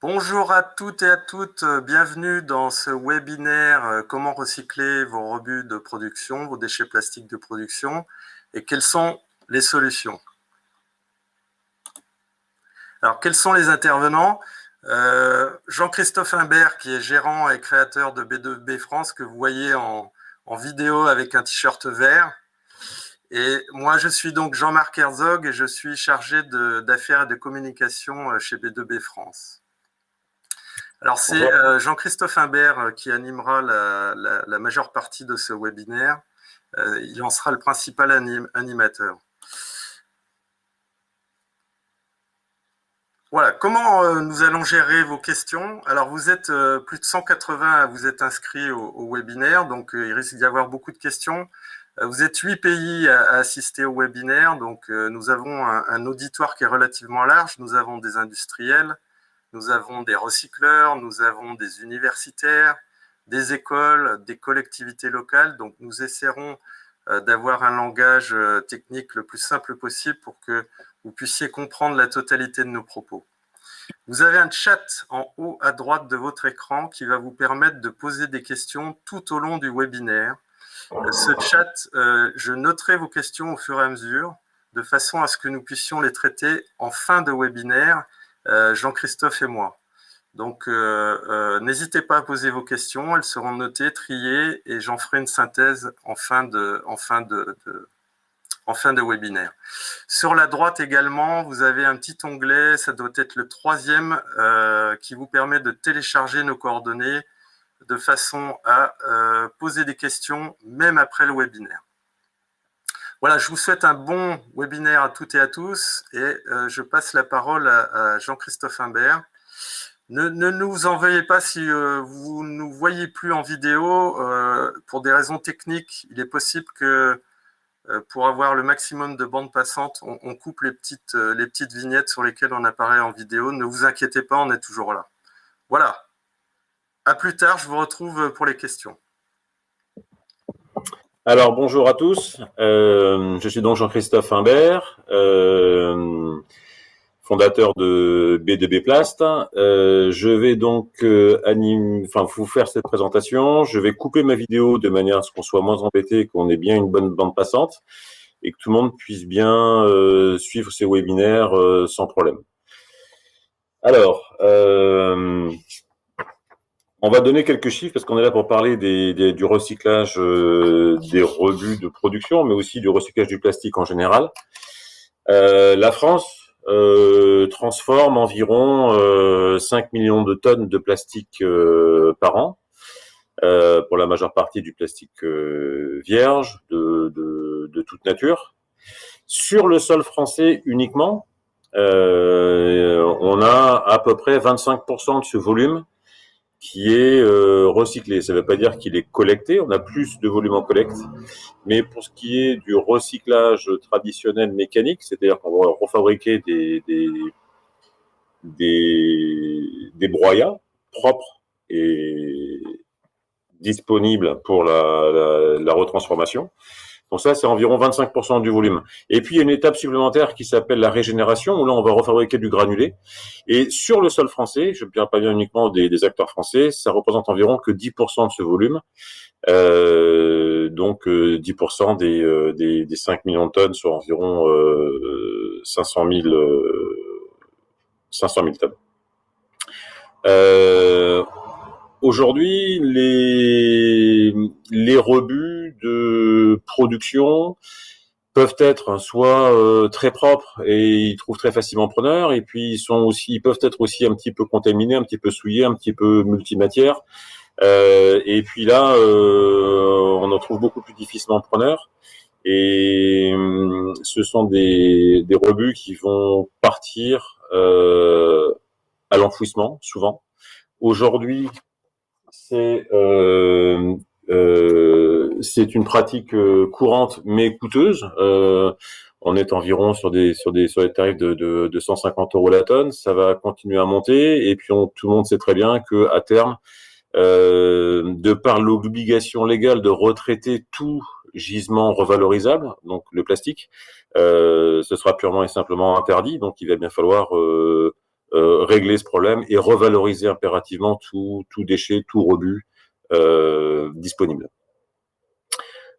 Bonjour à toutes et à toutes, bienvenue dans ce webinaire comment recycler vos rebuts de production, vos déchets plastiques de production et quelles sont les solutions. Alors, quels sont les intervenants? Jean-Christophe Imbert, qui est gérant et créateur de B2B France, que vous voyez en vidéo avec un t-shirt vert. Et moi, je suis donc Jean-Marc Herzog et je suis chargé d'affaires et de communication chez B2B France. Alors, c'est Jean-Christophe Imbert qui animera la majeure partie de ce webinaire. Il en sera le principal animateur. Voilà, comment nous allons gérer vos questions? Alors, vous êtes plus de 180 à vous être inscrits au webinaire, donc il risque d'y avoir beaucoup de questions. Vous êtes 8 pays à assister au webinaire, donc nous avons un auditoire qui est relativement large. Nous avons des industriels, nous avons des recycleurs, nous avons des universitaires, des écoles, des collectivités locales. Donc, nous essaierons d'avoir un langage technique le plus simple possible pour que vous puissiez comprendre la totalité de nos propos. Vous avez un chat en haut à droite de votre écran qui va vous permettre de poser des questions tout au long du webinaire. Ce chat, je noterai vos questions au fur et à mesure, de façon à ce que nous puissions les traiter en fin de webinaire, Jean-Christophe et moi. Donc, n'hésitez pas à poser vos questions, elles seront notées, triées, et j'en ferai une synthèse en fin de webinaire. Sur la droite également, vous avez un petit onglet, ça doit être le troisième, qui vous permet de télécharger nos coordonnées de façon à poser des questions même après le webinaire. Voilà, je vous souhaite un bon webinaire à toutes et à tous et je passe la parole à Jean-Christophe Imbert. Ne nous en veuillez pas si vous ne nous voyez plus en vidéo. Pour des raisons techniques, il est possible que pour avoir le maximum de bandes passantes, on coupe les petites vignettes sur lesquelles on apparaît en vidéo. Ne vous inquiétez pas, on est toujours là. Voilà. À plus tard, je vous retrouve pour les questions. Alors, bonjour à tous. Je suis donc Jean-Christophe Imbert, fondateur de B2B Plast. Je vais donc vous faire cette présentation. Je vais couper ma vidéo de manière à ce qu'on soit moins embêté, qu'on ait bien une bonne bande passante et que tout le monde puisse bien suivre ces webinaires sans problème. Alors, on va donner quelques chiffres parce qu'on est là pour parler du recyclage des rebuts de production, mais aussi du recyclage du plastique en général. La France transforme environ 5 millions de tonnes de plastique par an, pour la majeure partie du plastique vierge de toute nature. Sur le sol français uniquement, on a à peu près 25% de ce volume qui est recyclé. Ça ne veut pas dire qu'il est collecté, on a plus de volume en collecte, mais pour ce qui est du recyclage traditionnel mécanique, c'est-à-dire qu'on va refabriquer des broyats propres et disponibles pour la retransformation. Donc ça, c'est environ 25% du volume. Et puis, il y a une étape supplémentaire qui s'appelle la régénération, où là, on va refabriquer du granulé. Et sur le sol français, je ne parle pas bien uniquement des acteurs français, ça représente environ que 10% de ce volume. Donc, 10% des 5 millions de tonnes, soit environ 500 000 tonnes. Aujourd'hui, les rebuts de production peuvent être soit très propres et ils trouvent très facilement preneur, et puis ils peuvent être aussi un petit peu contaminés, un petit peu souillés, un petit peu multimatières. Et puis là, on en trouve beaucoup plus difficilement preneur. Et ce sont des rebuts qui vont partir à l'enfouissement, souvent. Aujourd'hui, c'est une pratique courante mais coûteuse. On est environ sur des tarifs de 150 € la tonne. Ça va continuer à monter, et puis tout le monde sait très bien que à terme, de par l'obligation légale de retraiter tout gisement revalorisable, donc le plastique, ce sera purement et simplement interdit. Donc il va bien falloir régler ce problème et revaloriser impérativement tout déchet, tout rebut disponible.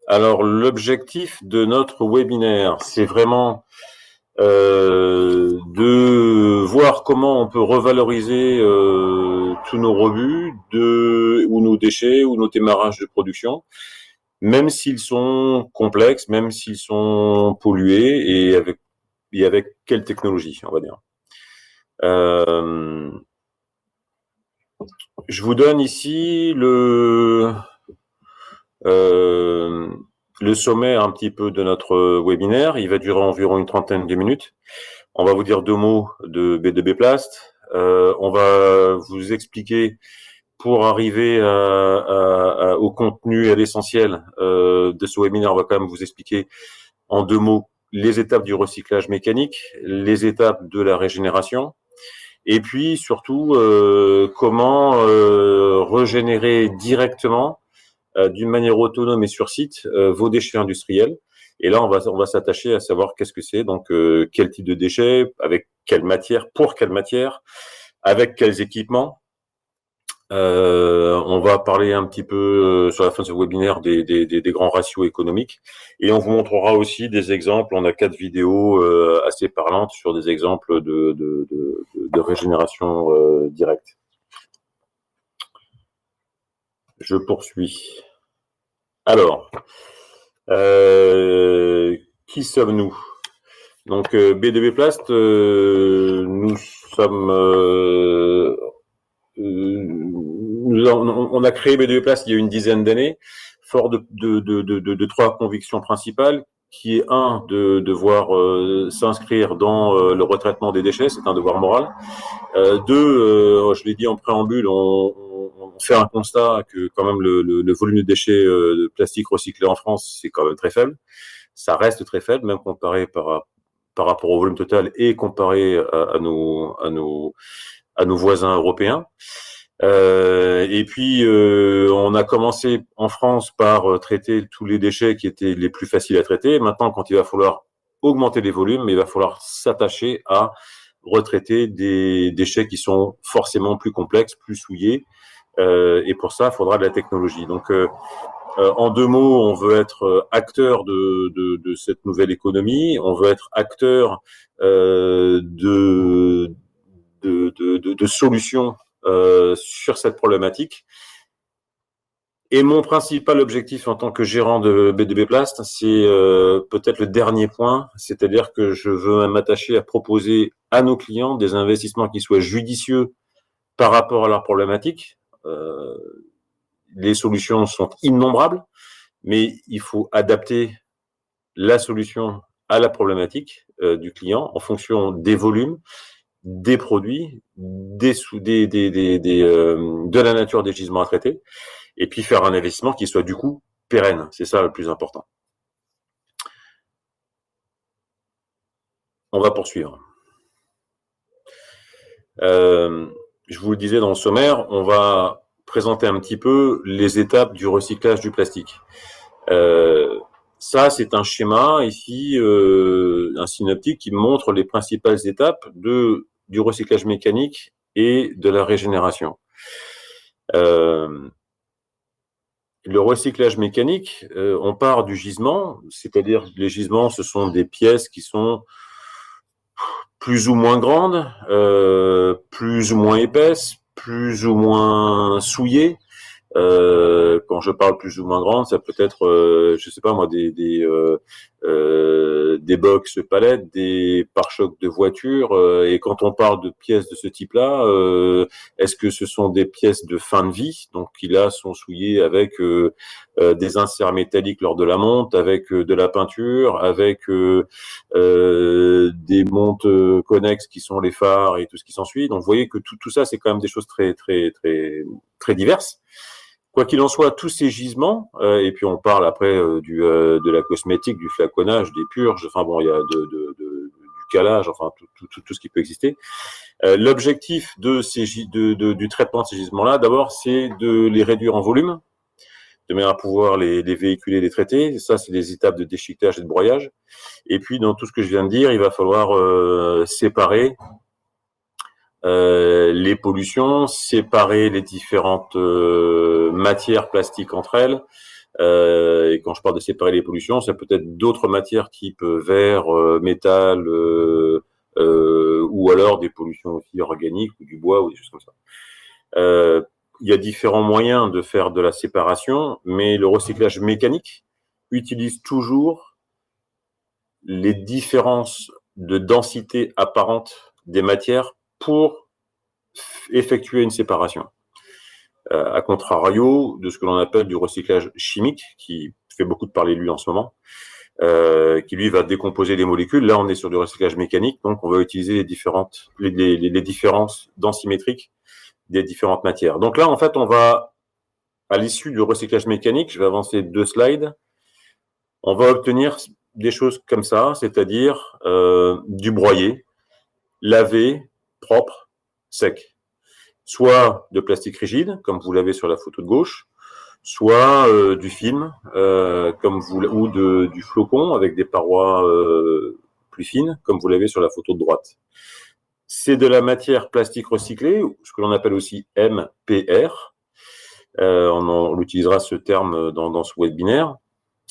Alors, l'objectif de notre webinaire, c'est vraiment de voir comment on peut revaloriser tous nos rebuts ou nos déchets ou nos démarrages de production, même s'ils sont complexes, même s'ils sont pollués, et avec quelle technologie, on va dire. Je vous donne ici le sommaire un petit peu de notre webinaire. Il va durer environ une trentaine de minutes. On va vous dire 2 mots de B2B Plast. On va vous expliquer, pour arriver au contenu et à l'essentiel de ce webinaire, on va quand même vous expliquer en 2 mots les étapes du recyclage mécanique, les étapes de la régénération, et puis surtout comment régénérer directement, d'une manière autonome et sur site, vos déchets industriels. Et là, on va s'attacher à savoir qu'est-ce que c'est, donc quel type de déchets, avec quelle matière, pour quelle matière, avec quels équipements. On va parler un petit peu sur la fin de ce webinaire des grands ratios économiques, et on vous montrera aussi des exemples. On a 4 vidéos assez parlantes sur des exemples de régénération directe. Je poursuis. Alors, qui sommes-nous? Donc, B2B Plast, nous sommes... on a créé B2B Plast il y a une dizaine d'années, fort de 3 convictions principales, qui est de devoir s'inscrire dans le retraitement des déchets, c'est un devoir moral. 2, je l'ai dit en préambule, on fait un constat que quand même le volume de déchets de plastique recyclés en France, c'est quand même très faible. Ça reste très faible, même comparé par rapport au volume total et comparé à nos voisins européens. Et puis, on a commencé en France par traiter tous les déchets qui étaient les plus faciles à traiter. Maintenant, quand il va falloir augmenter les volumes, il va falloir s'attacher à retraiter des déchets qui sont forcément plus complexes, plus souillés. Et pour ça, il faudra de la technologie. Donc, en 2 mots, on veut être acteur de cette nouvelle économie. On veut être acteur de solutions sur cette problématique. Et mon principal objectif en tant que gérant de B2B Plast, c'est peut-être le dernier point, c'est-à-dire que je veux m'attacher à proposer à nos clients des investissements qui soient judicieux par rapport à leur problématique. Les solutions sont innombrables, mais il faut adapter la solution à la problématique du client en fonction des volumes, des produits, de la nature des gisements à traiter, et puis faire un investissement qui soit du coup pérenne. C'est ça le plus important. On va poursuivre. Je vous le disais dans le sommaire, on va présenter un petit peu les étapes du recyclage du plastique. Ça, c'est un schéma ici, un synoptique qui montre les principales étapes du recyclage mécanique et de la régénération. Le recyclage mécanique, on part du gisement, c'est-à-dire les gisements, ce sont des pièces qui sont plus ou moins grandes, plus ou moins épaisses, plus ou moins souillées. Quand je parle plus ou moins grande, ça peut être, je sais pas moi, des box palettes, des pare-chocs de voiture. Et quand on parle de pièces de ce type-là, est-ce que ce sont des pièces de fin de vie, donc qui là sont souillées avec des inserts métalliques lors de la monte, avec de la peinture, avec des montes connexes qui sont les phares et tout ce qui s'ensuit. Donc vous voyez que tout ça, c'est quand même des choses très diverses. Quoi qu'il en soit, tous ces gisements, et puis on parle après de la cosmétique, du flaconnage, des purges, enfin bon, il y a du calage, enfin tout ce qui peut exister. L'objectif du traitement de ces gisements-là, d'abord, c'est de les réduire en volume, de manière à pouvoir les véhiculer, les traiter. Ça, c'est des étapes de déchiquetage et de broyage. Et puis, dans tout ce que je viens de dire, il va falloir séparer les pollutions, séparer les différentes matières plastiques entre elles. Et quand je parle de séparer les pollutions, ça peut être d'autres matières type verre, métal, ou alors des pollutions aussi organiques ou du bois ou des choses comme ça. Il y a différents moyens de faire de la séparation, mais le recyclage mécanique utilise toujours les différences de densité apparente des matières pour effectuer une séparation. À contrario de ce que l'on appelle du recyclage chimique, qui fait beaucoup de parler lui en ce moment, qui lui va décomposer les molécules. Là, on est sur du recyclage mécanique, donc on va utiliser les différences densimétriques des différentes matières. Donc là, en fait, on va, à l'issue du recyclage mécanique, je vais avancer 2 slides, on va obtenir des choses comme ça, c'est-à-dire du broyé, lavé, propre, sec. Soit de plastique rigide, comme vous l'avez sur la photo de gauche, soit du film, du flocon avec des parois plus fines, comme vous l'avez sur la photo de droite. C'est de la matière plastique recyclée, ce que l'on appelle aussi MPR. On utilisera ce terme dans ce webinaire.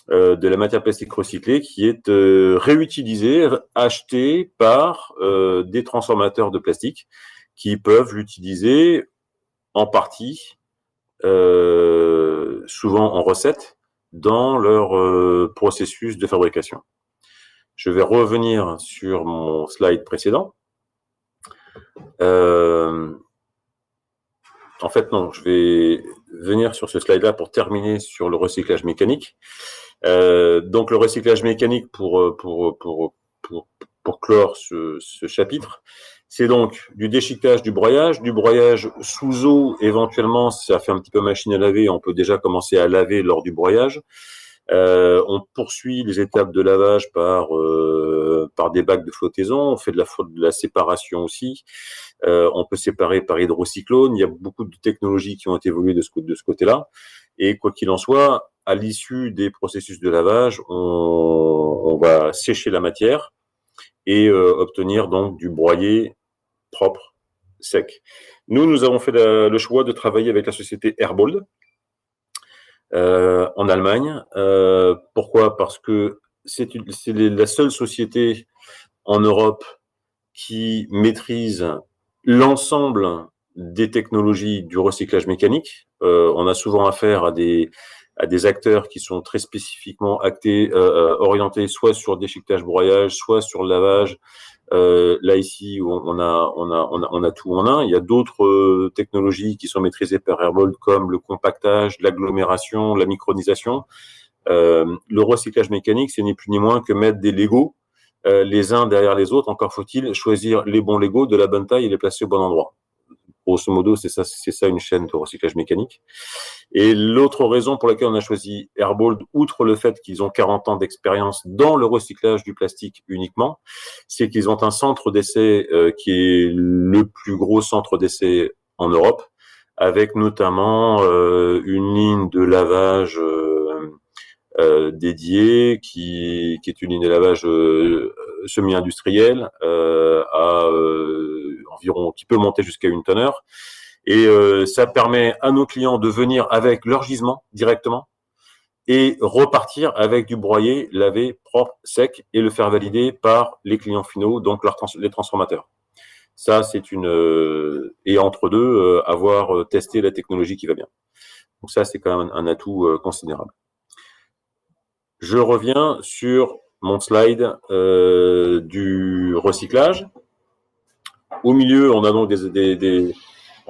De la matière plastique recyclée qui est réutilisée, achetée par des transformateurs de plastique qui peuvent l'utiliser en partie, souvent en recette, dans leur processus de fabrication. Je vais revenir sur mon slide précédent. En fait, non, je vais venir sur ce slide-là pour terminer sur le recyclage mécanique. Donc, le recyclage mécanique, pour clore ce chapitre, c'est donc du déchiquetage, du broyage sous eau, éventuellement, ça fait un petit peu machine à laver, on peut déjà commencer à laver lors du broyage. On poursuit les étapes de lavage par des bacs de flottaison, on fait de la séparation aussi. On peut séparer par hydrocyclone. Il y a beaucoup de technologies qui ont évolué de ce côté-là. Et quoi qu'il en soit, à l'issue des processus de lavage, on va sécher la matière et obtenir donc du broyé propre, sec. Nous avons fait le choix de travailler avec la société Herbold en Allemagne. Pourquoi? Parce que c'est la seule société en Europe qui maîtrise l'ensemble des technologies du recyclage mécanique. On a souvent affaire à des acteurs qui sont très spécifiquement orientés soit sur le déchiquetage broyage, soit sur le lavage. Là ici, on a tout en un. Il y a d'autres technologies qui sont maîtrisées par Herbold, comme le compactage, l'agglomération, la micronisation. Le recyclage mécanique, c'est ni plus ni moins que mettre des Legos les uns derrière les autres. Encore faut-il choisir les bons Legos de la bonne taille et les placer au bon endroit. Grosso modo, c'est ça une chaîne de recyclage mécanique. Et l'autre raison pour laquelle on a choisi Herbold, outre le fait qu'ils ont 40 ans d'expérience dans le recyclage du plastique uniquement, c'est qu'ils ont un centre d'essai qui est le plus gros centre d'essai en Europe, avec notamment une ligne de lavage dédiée qui est une ligne de lavage semi-industrielle environ, qui peut monter jusqu'à 1 tonne heure. Et ça permet à nos clients de venir avec leur gisement directement et repartir avec du broyé, lavé, propre, sec, et le faire valider par les clients finaux, donc les transformateurs. Ça, c'est et entre deux, avoir testé la technologie qui va bien. Donc ça, c'est quand même un atout considérable. Je reviens sur mon slide du recyclage. Au milieu, on a donc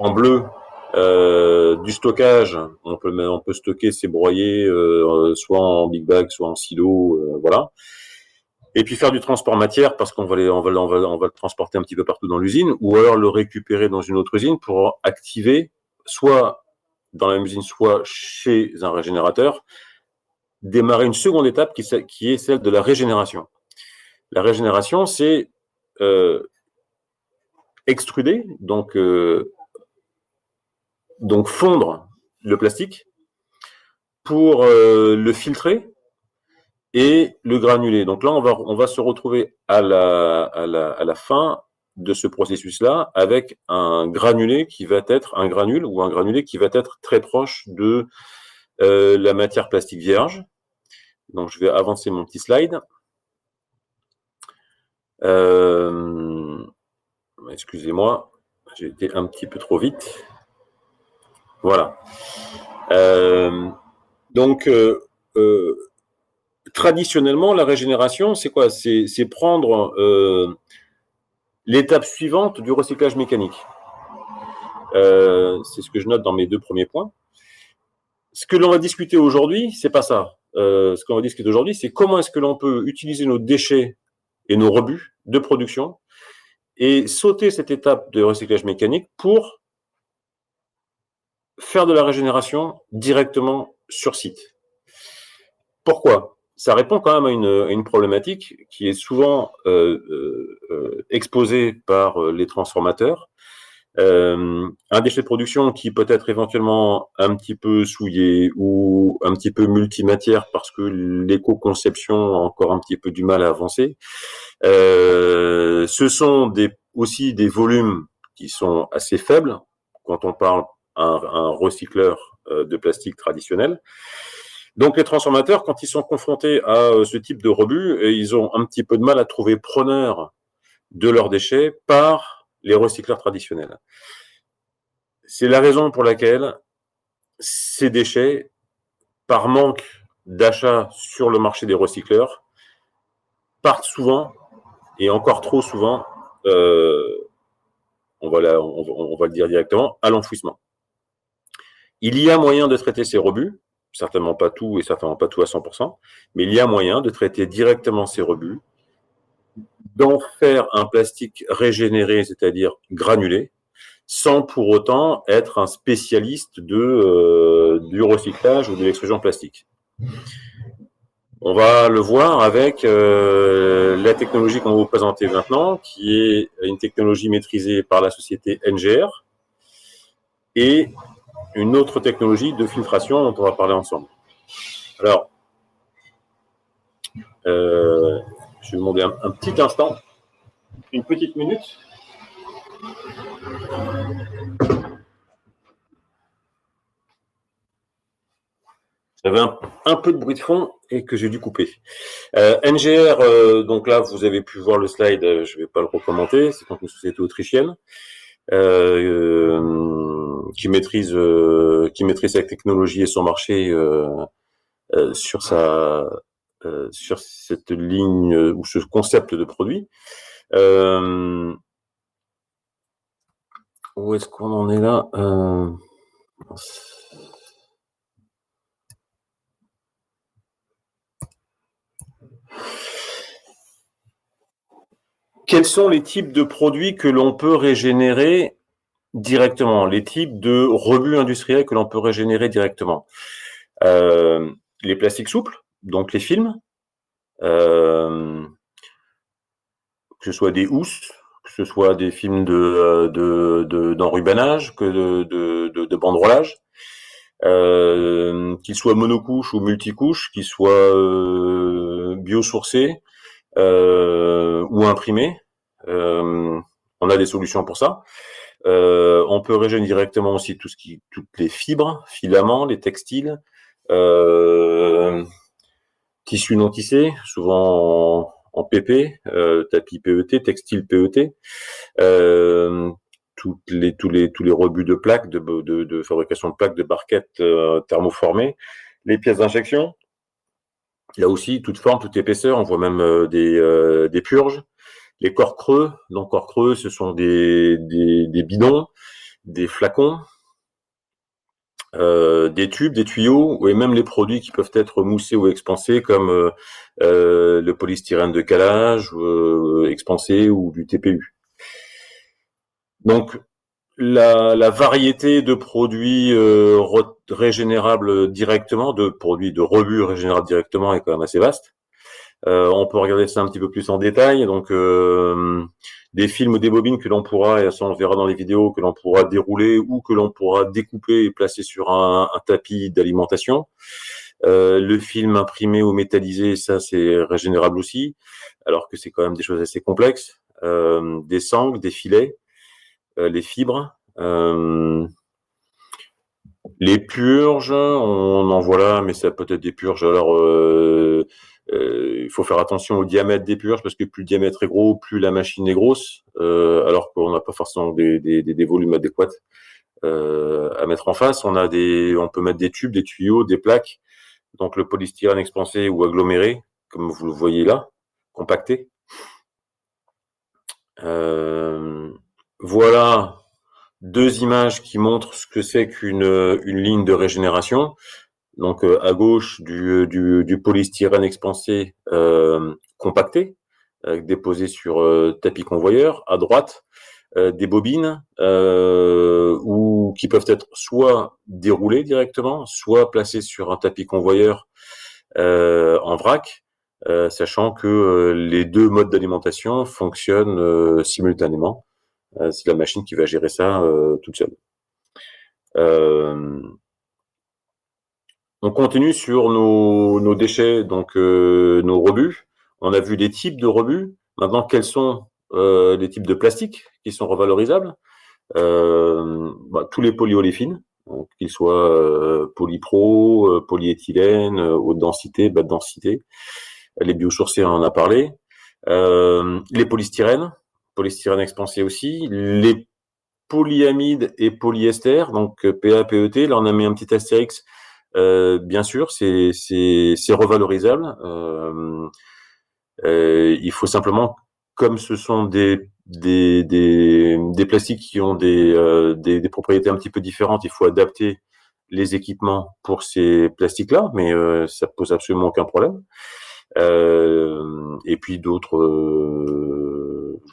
en bleu du stockage. On peut stocker ces broyés soit en big bag, soit en silo, voilà. Et puis faire du transport matière, parce qu'on va le transporter un petit peu partout dans l'usine, ou alors le récupérer dans une autre usine pour activer, soit dans la même usine, soit chez un régénérateur, démarrer une seconde étape qui est celle de la régénération. La régénération, c'est extruder, donc fondre le plastique pour le filtrer et le granuler. Donc là, on va se retrouver à la fin de ce processus-là avec un granulé qui va être un granule ou un granulé qui va être très proche de la matière plastique vierge. Donc, je vais avancer mon petit slide. Excusez-moi, j'ai été un petit peu trop vite. Voilà. Donc, traditionnellement, la régénération, c'est quoi? C'est prendre l'étape suivante du recyclage mécanique. C'est ce que je note dans mes 2 premiers points. Ce que l'on va discuter aujourd'hui, c'est pas ça. Ce qu'on va discuter aujourd'hui, c'est comment est-ce que l'on peut utiliser nos déchets et nos rebuts de production et sauter cette étape de recyclage mécanique pour faire de la régénération directement sur site. Pourquoi? Ça répond quand même à une problématique qui est souvent exposée par les transformateurs. Un déchet de production qui peut être éventuellement un petit peu souillé ou un petit peu multimatière parce que l'éco-conception a encore un petit peu du mal à avancer. Ce sont aussi des volumes qui sont assez faibles quand on parle un recycleur de plastique traditionnel. Donc les transformateurs, quand ils sont confrontés à ce type de rebut, ils ont un petit peu de mal à trouver preneur de leurs déchets par les recycleurs traditionnels. C'est la raison pour laquelle ces déchets, par manque d'achat sur le marché des recycleurs, partent souvent, et encore trop souvent, on va le dire directement, à l'enfouissement. Il y a moyen de traiter ces rebuts, certainement pas tout et certainement pas tout à 100%, mais il y a moyen de traiter directement ces rebuts, d'en faire un plastique régénéré, c'est-à-dire granulé, sans pour autant être un spécialiste du recyclage ou de l'extrusion plastique. On va le voir avec la technologie qu'on va vous présenter maintenant, qui est une technologie maîtrisée par la société NGR, et une autre technologie de filtration dont on va parler ensemble. Alors, je vais vous demander un petit instant, une petite minute. J'avais un peu de bruit de fond et que j'ai dû couper. NGR, donc là, vous avez pu voir le slide, je ne vais pas le recommenter, c'est une société autrichienne qui maîtrise sa technologie et son marché sur cette ligne ou ce concept de produit. Où est-ce qu'on en est là? Quels sont les types de produits que l'on peut régénérer directement, les types de rebuts industriels que l'on peut régénérer directement? Les plastiques souples, donc les films, que ce soit des housses, que ce soit des films d'enrubanage, de banderolage, qu'ils soient monocouches ou multicouches, qu'ils soient biosourcés ou imprimés. On a des solutions pour ça. On peut régénérer directement aussi toutes les fibres, filaments, les textiles, tissus non tissés, souvent en PP, tapis PET, textile PET, tous les rebuts de plaques, de fabrication de plaques, de barquettes thermoformées, les pièces d'injection. Là aussi, toute forme, toute épaisseur, on voit même des purges. Les corps creux, donc corps creux, ce sont des bidons, des flacons, des tubes, des tuyaux, et même les produits qui peuvent être moussés ou expansés, comme le polystyrène de calage, expansé, ou du TPU. Donc, la variété de produits régénérables directement, de produits de rebut régénérables directement est quand même assez vaste. On peut regarder ça un petit peu plus en détail. Donc, des films ou des bobines que l'on pourra, et ça on verra dans les vidéos, que l'on pourra dérouler ou que l'on pourra découper et placer sur un tapis d'alimentation. Le film imprimé ou métallisé, ça c'est régénérable aussi, alors que c'est quand même des choses assez complexes. des sangles, des filets, les fibres. Les purges, on en voit là, mais ça peut être des purges. Alors, il faut faire attention au diamètre des purges parce que plus le diamètre est gros, plus la machine est grosse, alors qu'on n'a pas forcément des volumes adéquats à mettre en face. On peut mettre des tubes, des tuyaux, des plaques. Donc le polystyrène expansé ou aggloméré, comme vous le voyez là, compacté. Voilà 2 images qui montrent ce que c'est qu'une ligne de régénération. Donc à gauche du polystyrène expansé compacté, déposé sur tapis convoyeur. À droite, des bobines ou qui peuvent être soit déroulées directement, soit placées sur un tapis convoyeur en vrac, sachant que les 2 modes d'alimentation fonctionnent simultanément. C'est la machine qui va gérer ça toute seule. On continue sur nos déchets, donc nos rebuts. On a vu les types de rebuts. Maintenant, quels sont les types de plastique qui sont revalorisables? Tous les polyoléfines, qu'ils soient polypro, polyéthylène, haute densité, basse densité. Les biosourcés, on en a parlé. Les polystyrènes expansé aussi. Les polyamides et polyester, donc PA, PET. Là, on a mis un petit astérix. Bien sûr, c'est revalorisable. Il faut simplement, comme ce sont des plastiques qui ont des propriétés un petit peu différentes, il faut adapter les équipements pour ces plastiques-là, mais ça pose absolument aucun problème. Et puis d'autres,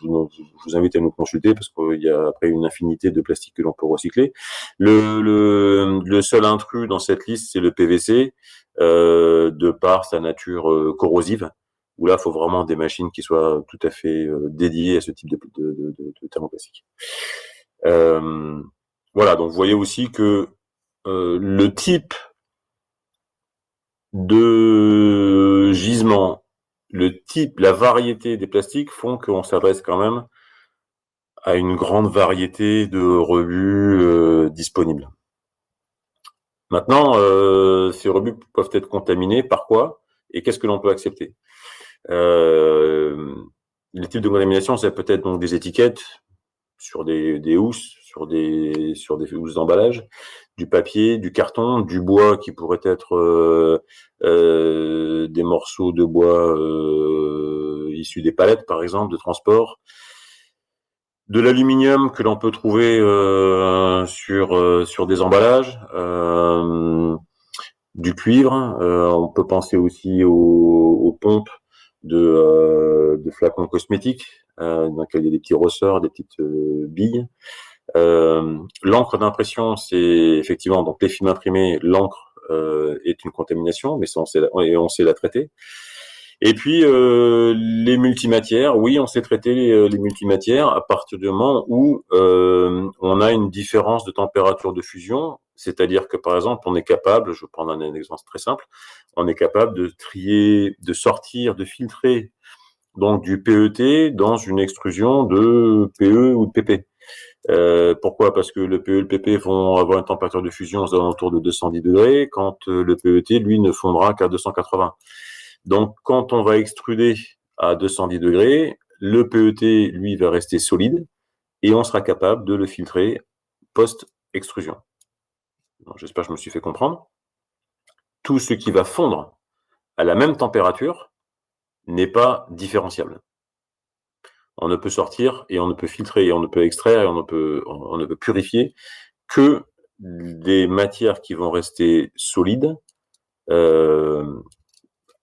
je vous invite à nous consulter parce qu'il y a après une infinité de plastiques que l'on peut recycler. Le seul intrus dans cette liste, c'est le PVC, de par sa nature corrosive, où là, il faut vraiment des machines qui soient tout à fait dédiées à ce type de thermoplastique. Voilà, donc vous voyez aussi que le type de gisement, la variété des plastiques font qu'on s'adresse quand même à une grande variété de rebuts disponibles. Maintenant, ces rebuts peuvent être contaminés par quoi et qu'est-ce que l'on peut accepter? Les types de contamination, ça peut être donc des étiquettes sur des housses, sur des housses d'emballage, du papier, du carton, du bois qui pourrait être des morceaux de bois issus des palettes, par exemple, de transport, de l'aluminium que l'on peut trouver sur des emballages, du cuivre. On peut penser aussi aux pompes de flacons cosmétiques dans lesquels il y a des petits ressorts, des petites billes. L'encre d'impression, c'est effectivement donc les films imprimés, l'encre est une contamination, mais ça on sait la traiter. Et puis les multimatières, oui, on sait traiter les multimatières à partir du moment où on a une différence de température de fusion, c'est-à-dire que par exemple, on est capable, je vais prendre un exemple très simple, on est capable de trier, de sortir, de filtrer donc du PET dans une extrusion de PE ou de PP. Pourquoi? Parce que le PE et le PP vont avoir une température de fusion aux alentours de 210 degrés, quand le PET, lui, ne fondra qu'à 280. Donc, quand on va extruder à 210 degrés, le PET, lui, va rester solide et on sera capable de le filtrer post-extrusion. J'espère que je me suis fait comprendre. Tout ce qui va fondre à la même température n'est pas différenciable. On ne peut sortir et on ne peut filtrer et on ne peut extraire et on ne peut purifier que des matières qui vont rester solides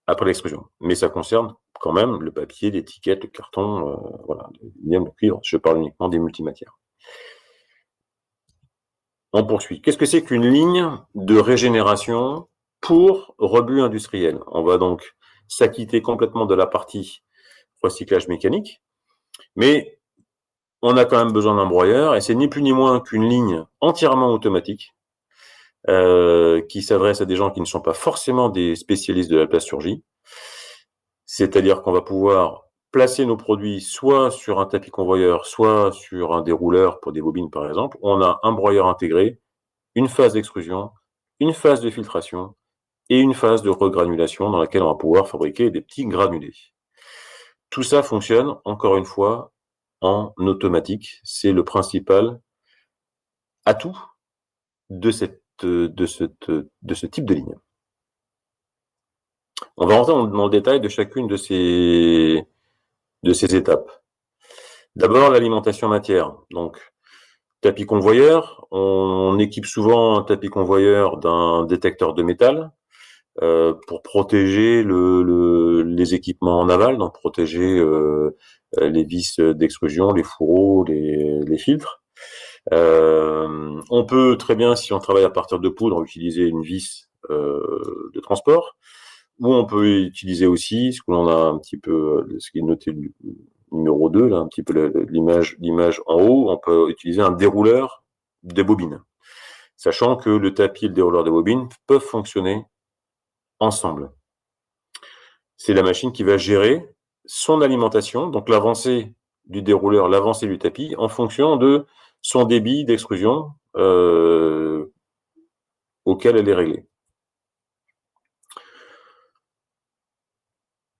après l'extrusion. Mais ça concerne quand même le papier, l'étiquette, le carton, voilà, le cuivre. Je parle uniquement des multimatières. On poursuit. Qu'est-ce que c'est qu'une ligne de régénération pour rebut industriel? On va donc s'acquitter complètement de la partie recyclage mécanique, mais on a quand même besoin d'un broyeur, et c'est ni plus ni moins qu'une ligne entièrement automatique qui s'adresse à des gens qui ne sont pas forcément des spécialistes de la plasturgie. C'est-à-dire qu'on va pouvoir placer nos produits soit sur un tapis convoyeur, soit sur un dérouleur pour des bobines par exemple, on a un broyeur intégré, une phase d'extrusion, une phase de filtration et une phase de regranulation dans laquelle on va pouvoir fabriquer des petits granulés. Tout ça fonctionne, encore une fois, en automatique. C'est le principal atout de ce type de ligne. On va rentrer dans le détail de chacune de ces étapes. D'abord, l'alimentation matière. Donc, tapis convoyeur, on équipe souvent un tapis convoyeur d'un détecteur de métal pour protéger les équipements en aval, donc protéger les vis d'extrusion, les fourreaux, les filtres. On peut très bien, si on travaille à partir de poudre, utiliser une vis de transport, ou on peut utiliser aussi, ce que l'on a un petit peu, ce qui est noté numéro 2, là, un petit peu l'image en haut, on peut utiliser un dérouleur des bobines. Sachant que le tapis et le dérouleur des bobines peuvent fonctionner ensemble. C'est la machine qui va gérer son alimentation, donc l'avancée du dérouleur, l'avancée du tapis, en fonction de son débit d'extrusion auquel elle est réglée.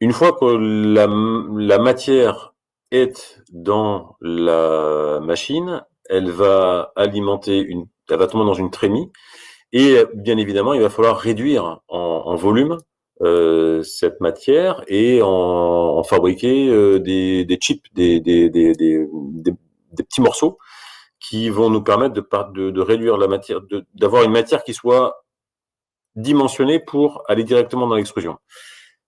Une fois que la matière est dans la machine, elle va alimenter elle va tomber dans une trémie et bien évidemment, il va falloir réduire en volume cette matière et en fabriquer des chips, des petits morceaux qui vont nous permettre de réduire la matière, d'avoir une matière qui soit dimensionnée pour aller directement dans l'extrusion.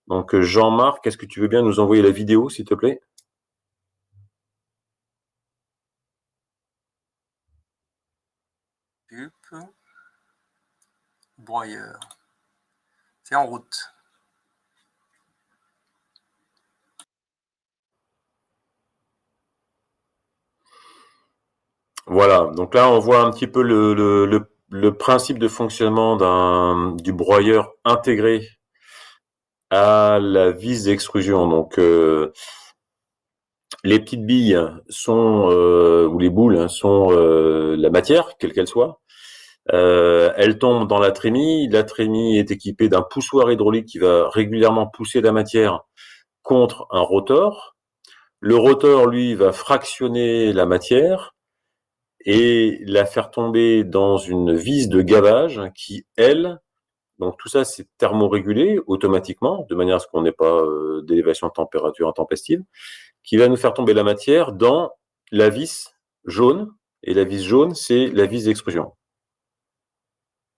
Donc Jean-Marc, est-ce que tu veux bien nous envoyer la vidéo, s'il te plaît? Broyeur. C'est en route. Voilà, donc là on voit un petit peu le principe de fonctionnement du broyeur intégré à la vis d'extrusion. Donc les petites billes sont ou les boules sont la matière, quelle qu'elle soit. Elle tombe dans la trémie. La trémie est équipée d'un poussoir hydraulique qui va régulièrement pousser la matière contre un rotor. Le rotor, lui, va fractionner la matière et la faire tomber dans une vis de gavage qui, elle, donc tout ça, c'est thermorégulé automatiquement, de manière à ce qu'on n'ait pas d'élévation de température intempestive, qui va nous faire tomber la matière dans la vis jaune. Et la vis jaune, c'est la vis d'extrusion.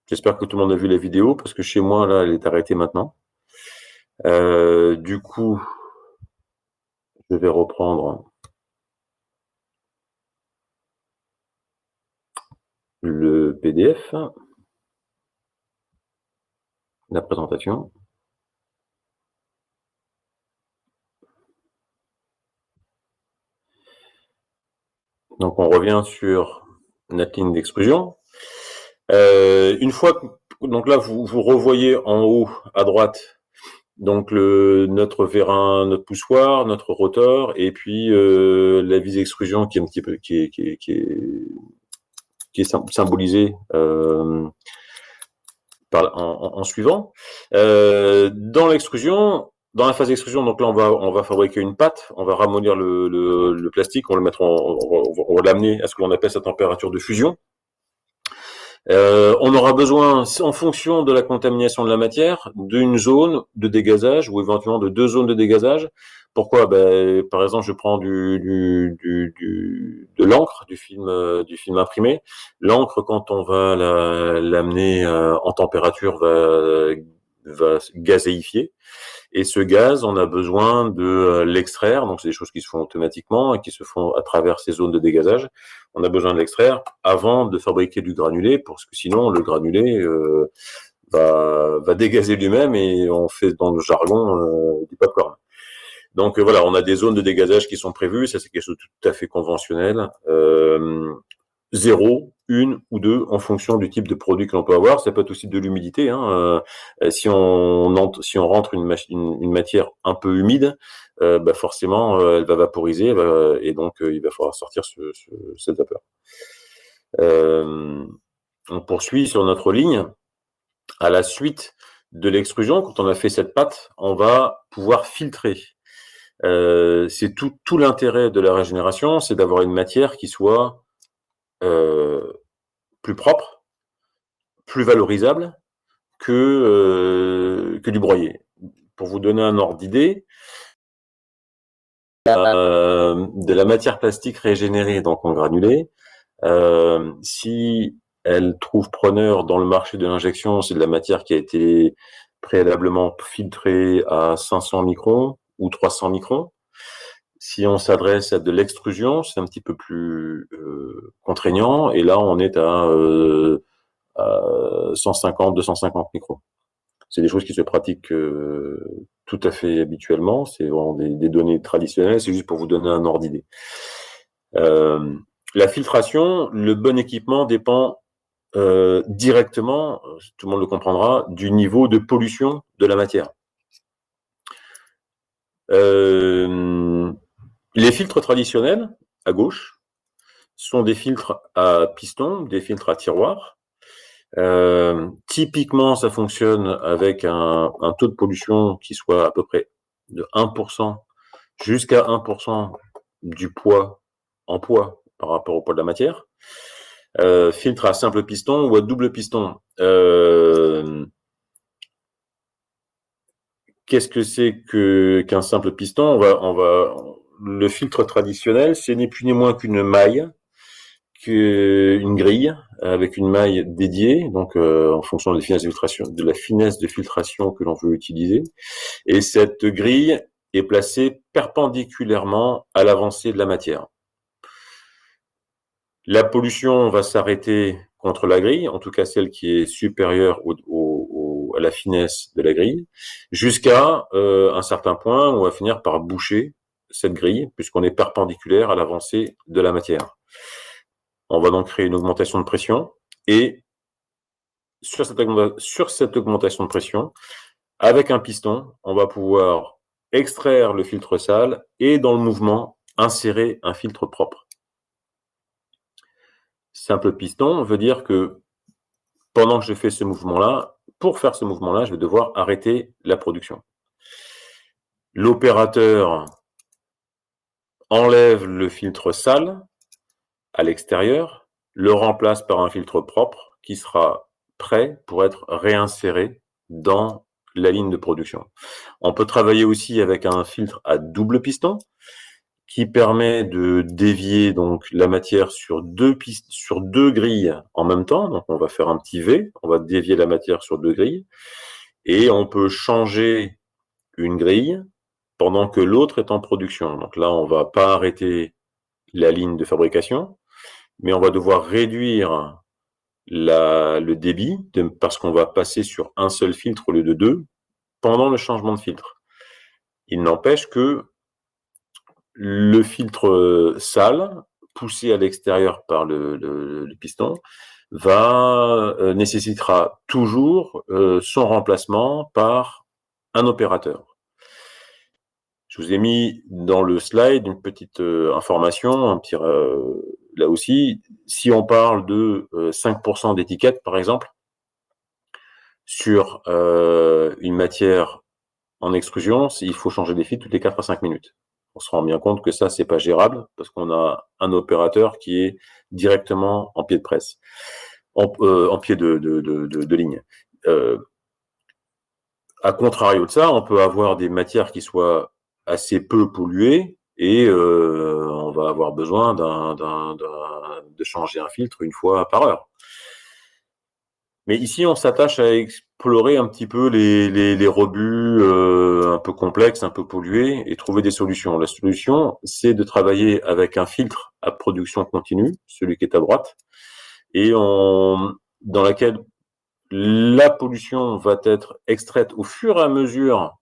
J'espère que tout le monde a vu la vidéo, parce que chez moi, là, elle est arrêtée maintenant. Du coup, je vais reprendre le PDF, la présentation. Donc, on revient sur notre ligne d'extrusion. Une fois que, donc là, vous revoyez en haut à droite, donc notre vérin, notre poussoir, notre rotor, et puis la vis d'extrusion qui est un petit peu qui est symbolisée en suivant. Dans l'extrusion, dans la phase d'extrusion, donc là on va fabriquer une pâte, on va ramollir le plastique, on va le mettre on va l'amener à ce que l'on appelle sa température de fusion. On aura besoin, en fonction de la contamination de la matière, d'une zone de dégazage ou éventuellement de 2 zones de dégazage. Pourquoi? Par exemple, je prends de l'encre, du film imprimé. L'encre, quand on va l'amener en température, va gazéifier. Et ce gaz, on a besoin de l'extraire. Donc, c'est des choses qui se font automatiquement et qui se font à travers ces zones de dégazage. On a besoin de l'extraire avant de fabriquer du granulé, parce que sinon, le granulé va dégazer lui-même et on fait dans le jargon du popcorn. Donc voilà, on a des zones de dégazage qui sont prévues. Ça, c'est quelque chose de tout à fait conventionnel. 0, 1 ou 2 en fonction du type de produit que l'on peut avoir. Ça peut être aussi de l'humidité. Si on rentre une matière un peu humide, forcément, elle va vaporiser, et donc il va falloir sortir cette vapeur. On poursuit sur notre ligne. À la suite de l'extrusion, quand on a fait cette pâte, on va pouvoir filtrer. C'est tout l'intérêt de la régénération, c'est d'avoir une matière qui soit plus propre, plus valorisable que du broyé. Pour vous donner un ordre d'idée, de la matière plastique régénérée, donc en granulé, si elle trouve preneur dans le marché de l'injection, c'est de la matière qui a été préalablement filtrée à 500 microns ou 300 microns. Si on s'adresse à de l'extrusion, c'est un petit peu plus contraignant, et là on est à 150, 250 microns. C'est des choses qui se pratiquent tout à fait habituellement. C'est vraiment des données traditionnelles. C'est juste pour vous donner un ordre d'idée. La filtration, le bon équipement dépend directement, tout le monde le comprendra, du niveau de pollution de la matière. Les filtres traditionnels, à gauche, sont des filtres à piston, des filtres à tiroir. Typiquement, ça fonctionne avec un taux de pollution qui soit à peu près de 1% jusqu'à 1% du poids en poids par rapport au poids de la matière. Filtre à simple piston ou à double piston. Qu'est-ce que c'est qu'un simple piston? Le filtre traditionnel, c'est ni plus ni moins qu'une maille, qu'une grille avec une maille dédiée, donc en fonction de la finesse de filtration que l'on veut utiliser. Et cette grille est placée perpendiculairement à l'avancée de la matière. La pollution va s'arrêter contre la grille, en tout cas celle qui est supérieure à la finesse de la grille, jusqu'à un certain point où on va finir par boucher cette grille, puisqu'on est perpendiculaire à l'avancée de la matière. On va donc créer une augmentation de pression, et sur cette augmentation de pression, avec un piston, on va pouvoir extraire le filtre sale et, dans le mouvement, insérer un filtre propre. Simple piston veut dire que pendant que je fais ce mouvement-là, pour faire ce mouvement-là, je vais devoir arrêter la production. L'opérateur enlève le filtre sale à l'extérieur, le remplace par un filtre propre qui sera prêt pour être réinséré dans la ligne de production. On peut travailler aussi avec un filtre à double piston qui permet de dévier donc la matière sur deux grilles en même temps. Donc on va faire un petit V, on va dévier la matière sur deux grilles, et on peut changer une grille pendant que l'autre est en production. Donc là, on va pas arrêter la ligne de fabrication, mais on va devoir réduire le débit parce qu'on va passer sur un seul filtre au lieu de deux pendant le changement de filtre. Il n'empêche que le filtre sale, poussé à l'extérieur par le piston, nécessitera toujours son remplacement par un opérateur. Je vous ai mis dans le slide une petite information, là aussi, si on parle de 5% d'étiquette, par exemple, sur une matière en extrusion, il faut changer des filtres toutes les 4 à 5 minutes. On se rend bien compte que ça, c'est pas gérable parce qu'on a un opérateur qui est directement en pied de presse, en pied de ligne. À contrario de ça, on peut avoir des matières qui soient assez peu polluées et on va avoir besoin de changer un filtre une fois par heure. Mais ici, on s'attache à explorer un petit peu les rebuts un peu complexes, un peu pollués, et trouver des solutions. La solution, c'est de travailler avec un filtre à production continue, celui qui est à droite, et dans laquelle la pollution va être extraite au fur et à mesure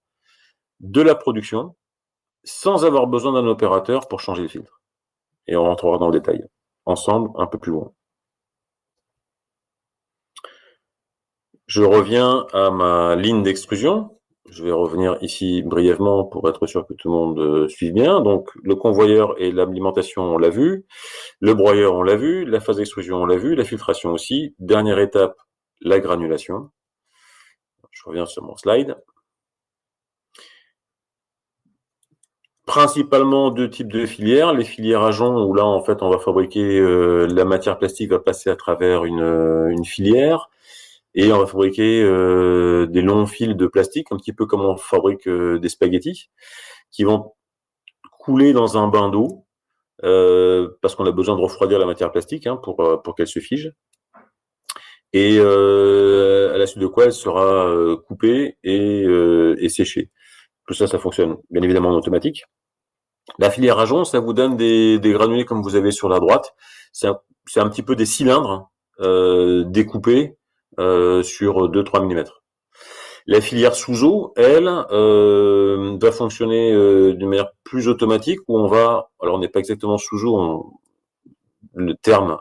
de la production, sans avoir besoin d'un opérateur pour changer le filtre. Et on rentrera dans le détail ensemble un peu plus loin. Je reviens à ma ligne d'extrusion. Je vais revenir ici brièvement pour être sûr que tout le monde suive bien. Donc, le convoyeur et l'alimentation, on l'a vu. Le broyeur, on l'a vu. La phase d'extrusion, on l'a vu. La filtration aussi. Dernière étape, la granulation. Je reviens sur mon slide. Principalement deux types de filières. Les filières à jonc, où là, en fait, on va fabriquer la matière plastique va passer à travers une filière. Et on va fabriquer des longs fils de plastique, un petit peu comme on fabrique des spaghettis, qui vont couler dans un bain d'eau, parce qu'on a besoin de refroidir la matière plastique pour qu'elle se fige. Et à la suite de quoi elle sera coupée et séchée. Tout ça, ça fonctionne bien évidemment en automatique. La filière à jonc, ça vous donne des granulés comme vous avez sur la droite. C'est un petit peu des cylindres découpés sur 2-3 mm. La filière sous eau, elle, va fonctionner d'une manière plus automatique où on va, alors on n'est pas exactement sous eau, le terme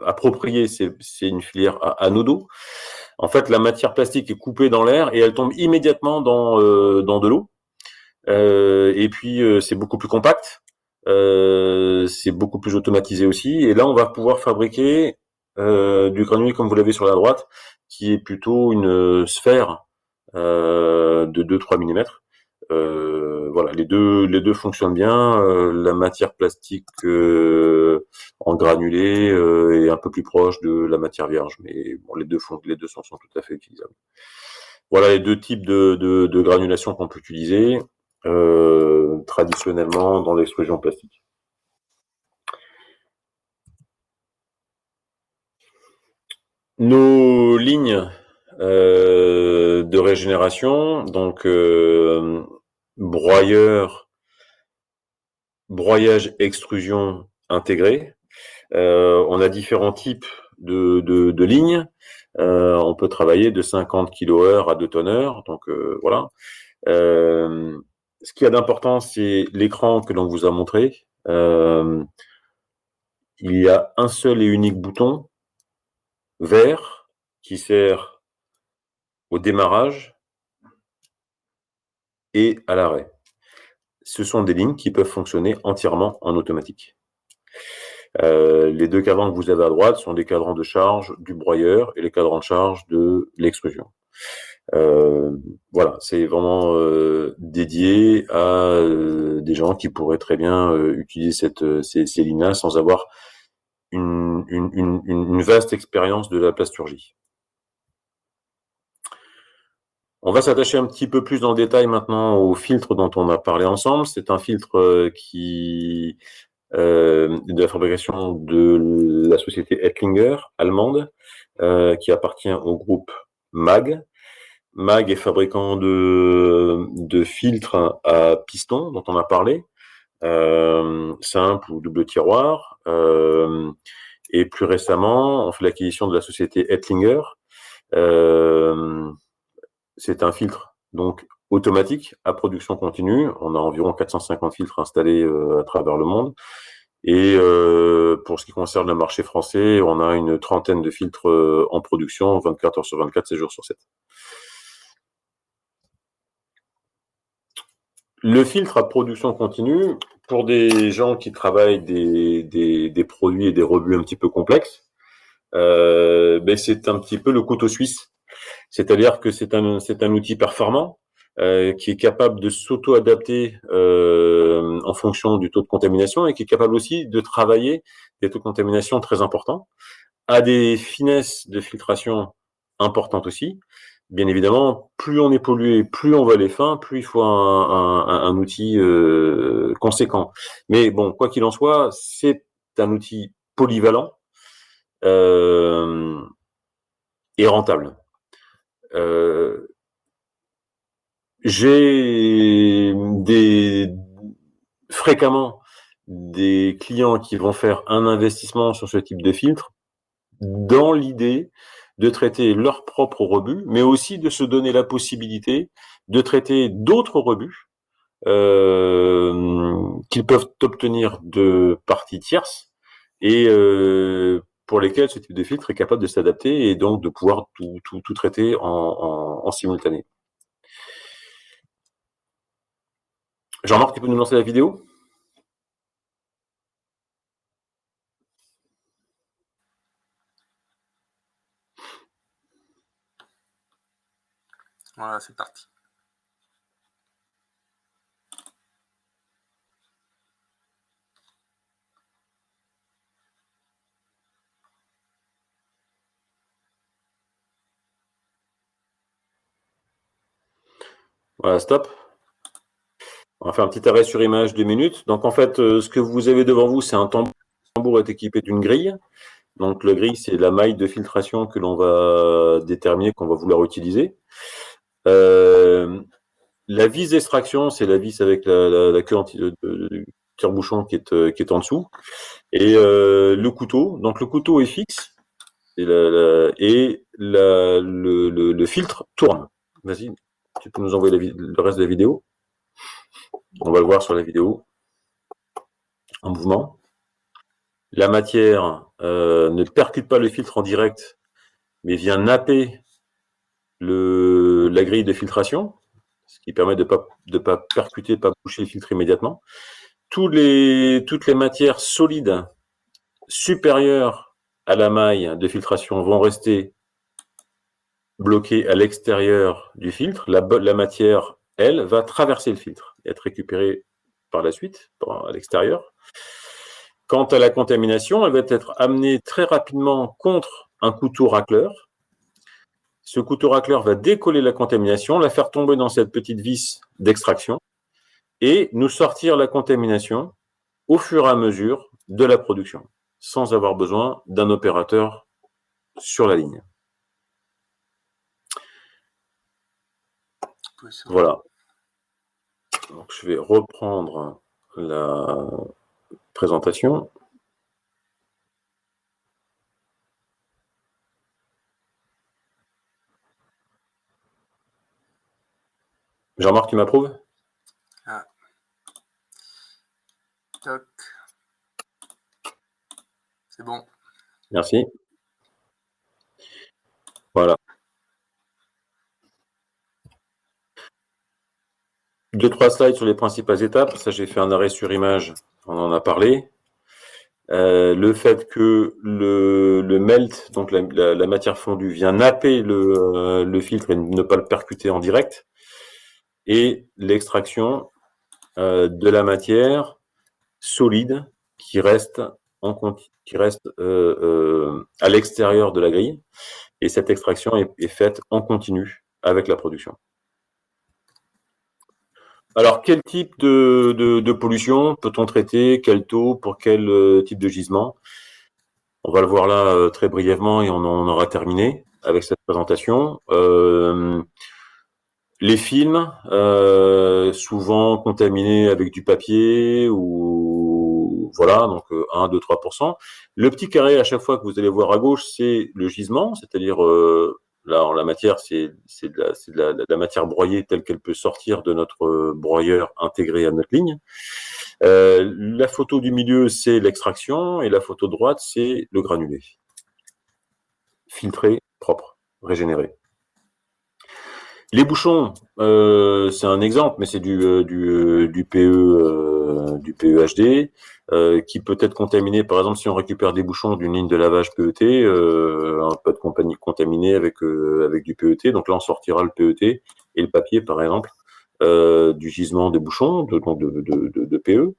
approprié, c'est une filière à anodo. En fait, la matière plastique est coupée dans l'air et elle tombe immédiatement dans de l'eau. Et puis c'est beaucoup plus compact, c'est beaucoup plus automatisé aussi. Et là, on va pouvoir fabriquer du granulé comme vous l'avez sur la droite, qui est plutôt une sphère de 2-3 mm. Voilà, les deux fonctionnent bien. La matière plastique en granulé est un peu plus proche de la matière vierge, mais bon, les deux sont tout à fait utilisables. Voilà les deux types de granulation qu'on peut utiliser traditionnellement dans l'extrusion plastique. Nos lignes de régénération, donc broyage, extrusion intégré. On a différents types de lignes. On peut travailler de 50 kHz à 2 tonnes, donc voilà. Ce qu'il y a d'important, c'est l'écran que l'on vous a montré. Il y a un seul et unique bouton vert qui sert au démarrage et à l'arrêt. Ce sont des lignes qui peuvent fonctionner entièrement en automatique. Les deux cadrans que vous avez à droite sont des cadrans de charge du broyeur et les cadrans de charge de l'extrusion. Voilà, c'est vraiment dédié à des gens qui pourraient très bien utiliser ces lignes-là sans avoir une vaste expérience de la plasturgie. On va s'attacher un petit peu plus dans le détail maintenant au filtre dont on a parlé ensemble. C'est un filtre qui de la fabrication de la société Ettlinger, allemande, qui appartient au groupe MAG. MAG est fabricant de filtres à piston, dont on a parlé, simple ou double tiroir. Et plus récemment, on fait l'acquisition de la société Ettlinger. C'est un filtre donc automatique à production continue. On a environ 450 filtres installés à travers le monde. Et pour ce qui concerne le marché français, on a une trentaine de filtres en production, 24 heures sur 24, 7 jours sur 7. Le filtre à production continue, pour des gens qui travaillent des produits et des rebuts un petit peu complexes, c'est un petit peu le couteau suisse. C'est-à-dire que c'est un outil performant qui est capable de s'auto-adapter en fonction du taux de contamination et qui est capable aussi de travailler des taux de contamination très importants, à des finesses de filtration importantes aussi. Bien évidemment, plus on est pollué, plus on va aller fin, plus il faut un outil conséquent. Mais bon, quoi qu'il en soit, c'est un outil polyvalent et rentable. J'ai fréquemment des clients qui vont faire un investissement sur ce type de filtre dans l'idée de traiter leur propre rebut, mais aussi de se donner la possibilité de traiter d'autres rebuts qu'ils peuvent obtenir de parties tierces et pour lesquels ce type de filtre est capable de s'adapter et donc de pouvoir tout traiter en simultané. Jean-Marc, tu peux nous lancer la vidéo? Voilà, c'est parti. Voilà, stop. On va faire un petit arrêt sur image 2 minutes. Donc en fait, ce que vous avez devant vous, c'est un tambour. Le tambour est équipé d'une grille. Donc la grille, c'est la maille de filtration que l'on va déterminer, qu'on va vouloir utiliser. La vis d'extraction, c'est la vis avec la queue de tire-bouchon qui est en dessous. Et le couteau. Donc le couteau est fixe et, le filtre tourne. Vas-y, tu peux nous envoyer le reste de la vidéo. On va le voir sur la vidéo en mouvement. La matière ne percute pas le filtre en direct, mais vient napper la grille de filtration, ce qui permet de pas percuter, de pas boucher le filtre immédiatement. Toutes les matières solides supérieures à la maille de filtration vont rester bloquées à l'extérieur du filtre. La matière, elle, va traverser le filtre et être récupérée par la suite, à l'extérieur. Quant à la contamination, elle va être amenée très rapidement contre un couteau racleur. Ce couteau racleur va décoller la contamination, la faire tomber dans cette petite vis d'extraction et nous sortir la contamination au fur et à mesure de la production, sans avoir besoin d'un opérateur sur la ligne. Voilà. Donc, je vais reprendre la présentation. Jean-Marc, tu m'approuves? Ah. Toc. C'est bon. Merci. Voilà. 2-3 slides sur les principales étapes. Ça, j'ai fait un arrêt sur image. On en a parlé. Le fait que le melt, donc la matière fondue, vient napper le filtre et ne pas le percuter en direct. Et l'extraction de la matière solide qui reste à l'extérieur de la grille. Et cette extraction est faite en continu avec la production. Alors, quel type de pollution peut-on traiter? Quel taux? Pour quel type de gisement? On va le voir là très brièvement et on aura terminé avec cette présentation. Les films, souvent contaminés avec du papier ou voilà, donc 1, 2, 3%. Le petit carré à chaque fois que vous allez voir à gauche, c'est le gisement, c'est-à-dire là en la matière, c'est de la matière broyée telle qu'elle peut sortir de notre broyeur intégré à notre ligne. La photo du milieu, c'est l'extraction et la photo de droite, c'est le granulé. Filtré, propre, régénéré. Les bouchons, c'est un exemple, mais c'est du PE HD, qui peut être contaminé. Par exemple, si on récupère des bouchons d'une ligne de lavage PET, un peu de compagnie contaminée avec du PET. Donc là, on sortira le PET et le papier, par exemple, du gisement des bouchons, de PE.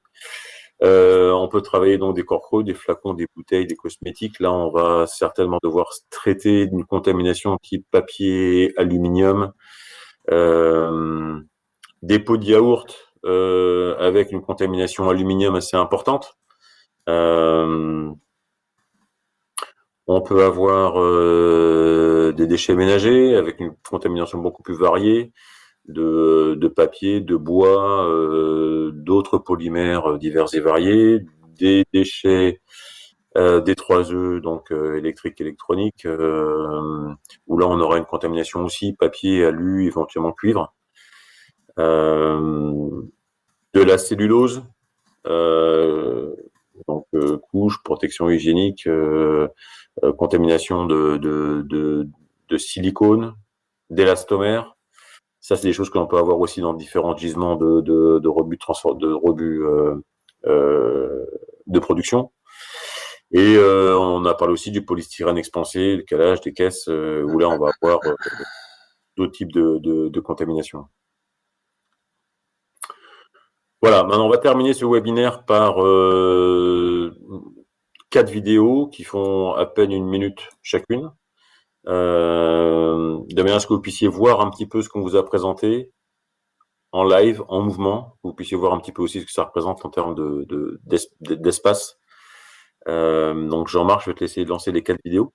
On peut travailler donc des corps creux, des flacons, des bouteilles, des cosmétiques. Là, on va certainement devoir traiter d'une contamination type papier, aluminium, des pots de yaourt avec une contamination aluminium assez importante. On peut avoir des déchets ménagers avec une contamination beaucoup plus variée de papier, de bois, d'autres polymères divers et variés, des déchets des 3E, donc électriques, électroniques, où là on aura une contamination aussi, papier, alu, éventuellement cuivre. De la cellulose, donc couche, protection hygiénique, contamination de silicone, d'élastomère. Ça, c'est des choses que l'on peut avoir aussi dans différents gisements de rebuts de production. Et on a parlé aussi du polystyrène expansé, le calage des caisses, où là, on va avoir d'autres types de contamination. Voilà, maintenant on va terminer ce webinaire par 4 vidéos qui font à peine 1 minute chacune, de manière à ce que vous puissiez voir un petit peu ce qu'on vous a présenté en live, en mouvement, que vous puissiez voir un petit peu aussi ce que ça représente en termes d'espace. Donc Jean-Marc, je vais te laisser lancer les 4 vidéos.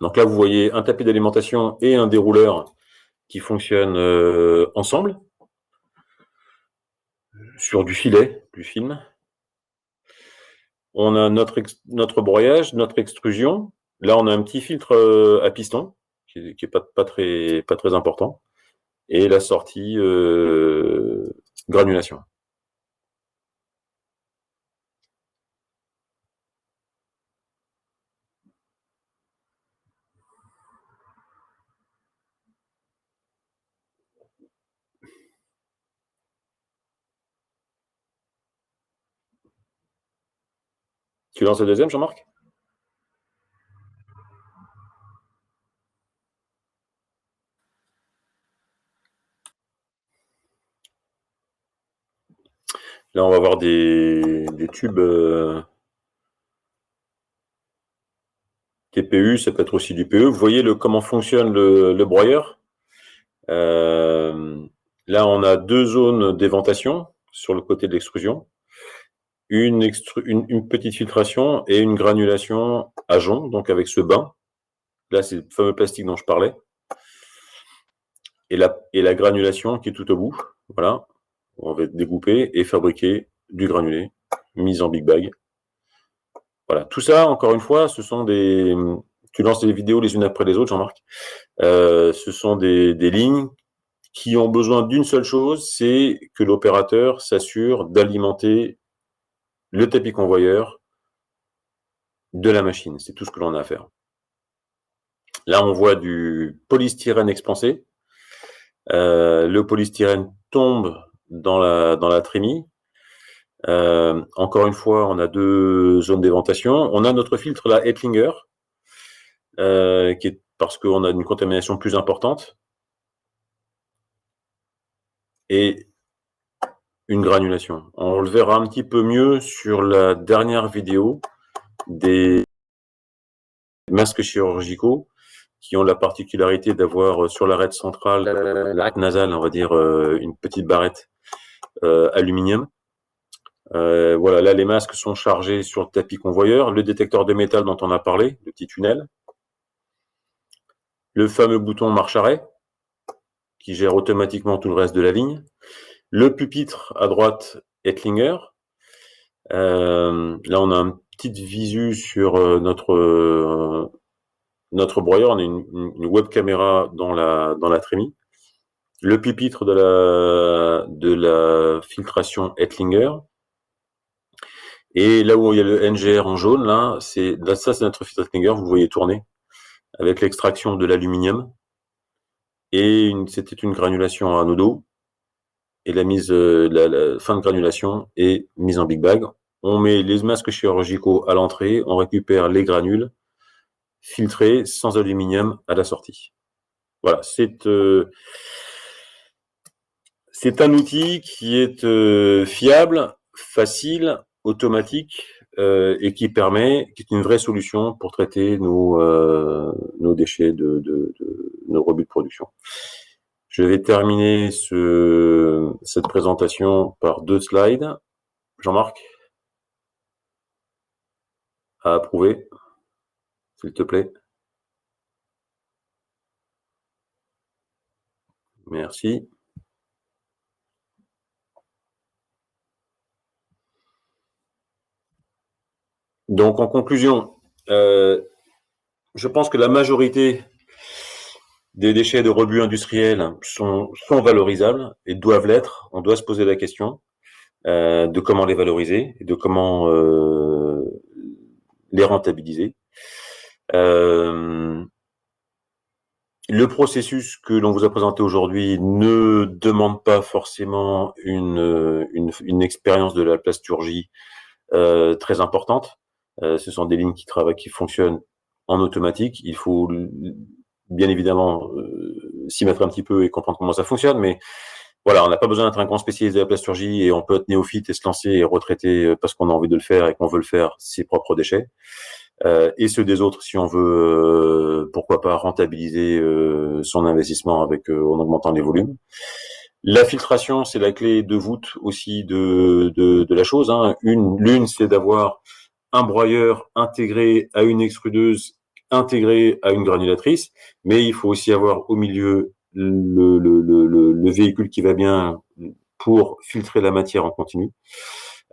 Donc là, vous voyez un tapis d'alimentation et un dérouleur qui fonctionnent ensemble sur du filet, du film. On a notre broyage, notre extrusion. Là, on a un petit filtre à piston qui est pas très important. Et la sortie granulation. Tu lances le deuxième, Jean-Marc? Là, on va avoir des tubes TPU, ça peut être aussi du PE. Vous voyez comment fonctionne le broyeur. Là, on a 2 zones d'éventation sur le côté de l'extrusion. Une petite filtration et une granulation à jonc, donc avec ce bain. Là, c'est le fameux plastique dont je parlais. Et la granulation qui est tout au bout. Voilà. On va découper et fabriquer du granulé, mise en big bag. Voilà. Tout ça, encore une fois, ce sont des... Tu lances les vidéos les unes après les autres, Jean-Marc. Ce sont des lignes qui ont besoin d'une seule chose, c'est que l'opérateur s'assure d'alimenter le tapis convoyeur de la machine. C'est tout ce que l'on a à faire. Là, on voit du polystyrène expansé. Le polystyrène tombe dans la trémie. Encore une fois, on a 2 zones d'éventation. On a notre filtre là, Ettlinger, qui est parce qu'on a une contamination plus importante. Et une granulation. On le verra un petit peu mieux sur la dernière vidéo des masques chirurgicaux qui ont la particularité d'avoir sur l'arête centrale, l'arête nasale, on va dire, une petite barrette aluminium. Voilà, là les masques sont chargés sur le tapis convoyeur, le détecteur de métal dont on a parlé, le petit tunnel, le fameux bouton marche-arrêt qui gère automatiquement tout le reste de la ligne, le pupitre à droite Ettlinger. Là on a une petite visu sur notre broyeur, on a une web caméra dans la trémie. Le pupitre de la filtration Ettlinger. Et là où il y a le NGR en jaune, là, ça c'est notre filtre Ettlinger, vous le voyez tourner, avec l'extraction de l'aluminium. Et c'était une granulation à anodo. Et la fin de granulation est mise en big bag. On met les masques chirurgicaux à l'entrée, on récupère les granules filtrés sans aluminium à la sortie. Voilà, c'est un outil qui est fiable, facile, automatique et qui est une vraie solution pour traiter nos déchets nos rebuts de production. Je vais terminer cette présentation par 2 slides. Jean-Marc, à approuver, s'il te plaît. Merci. Donc, en conclusion, je pense que la majorité des déchets de rebut industriels sont valorisables et doivent l'être. On doit se poser la question de comment les valoriser et de comment les rentabiliser. Le processus que l'on vous a présenté aujourd'hui ne demande pas forcément une expérience de la plasturgie très importante. Ce sont des lignes qui fonctionnent en automatique. Il faut bien évidemment s'y mettre un petit peu et comprendre comment ça fonctionne, mais voilà, on n'a pas besoin d'être un grand spécialiste de la plasturgie et on peut être néophyte et se lancer et retraiter parce qu'on a envie de le faire et qu'on veut le faire ses propres déchets. Et ceux des autres si on veut, pourquoi pas, rentabiliser son investissement en augmentant les volumes. La filtration, c'est la clé de voûte aussi de la chose. Hein. L'une, c'est d'avoir un broyeur intégré à une extrudeuse, intégré à une granulatrice, mais il faut aussi avoir au milieu le véhicule qui va bien pour filtrer la matière en continu.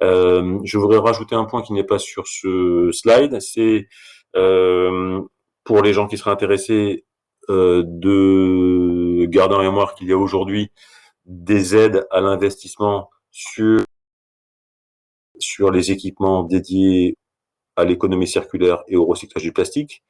Je voudrais rajouter un point qui n'est pas sur ce slide, c'est pour les gens qui seraient intéressés de garder en mémoire qu'il y a aujourd'hui des aides à l'investissement sur les équipements dédiés à l'économie circulaire et au recyclage du plastique.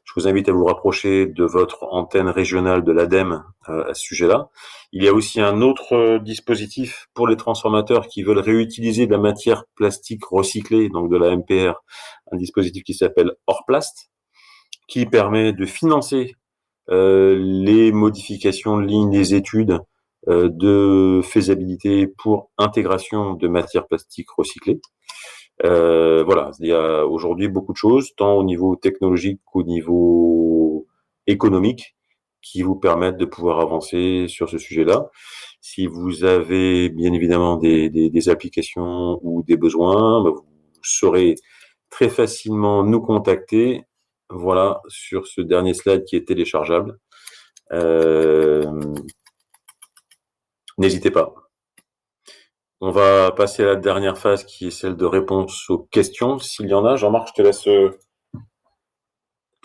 Je vous invite à vous rapprocher de votre antenne régionale de l'ADEME à ce sujet-là. Il y a aussi un autre dispositif pour les transformateurs qui veulent réutiliser de la matière plastique recyclée, donc de la MPR, un dispositif qui s'appelle Orplast, qui permet de financer les modifications de lignes, les études de faisabilité pour intégration de matières plastiques recyclées. Voilà, il y a aujourd'hui beaucoup de choses, tant au niveau technologique qu'au niveau économique, qui vous permettent de pouvoir avancer sur ce sujet-là. Si vous avez bien évidemment des applications ou des besoins, vous saurez très facilement nous contacter. Voilà, sur ce dernier slide qui est téléchargeable. N'hésitez pas. On va passer à la dernière phase qui est celle de réponse aux questions, s'il y en a. Jean-Marc, je te laisse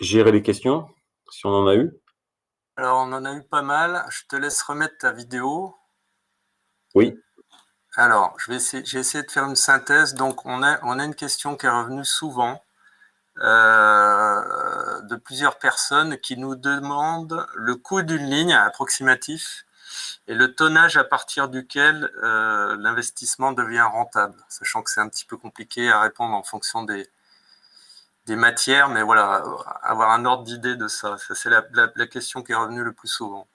gérer les questions, si on en a eu. Alors, on en a eu pas mal. Je te laisse remettre ta vidéo. Oui. Alors, j'ai essayé de faire une synthèse. Donc, on a une question qui est revenue souvent de plusieurs personnes qui nous demandent le coût d'une ligne approximatif et le tonnage à partir duquel l'investissement devient rentable, sachant que c'est un petit peu compliqué à répondre en fonction des matières, mais voilà, avoir un ordre d'idée de ça. Ça, c'est la question qui est revenue le plus souvent.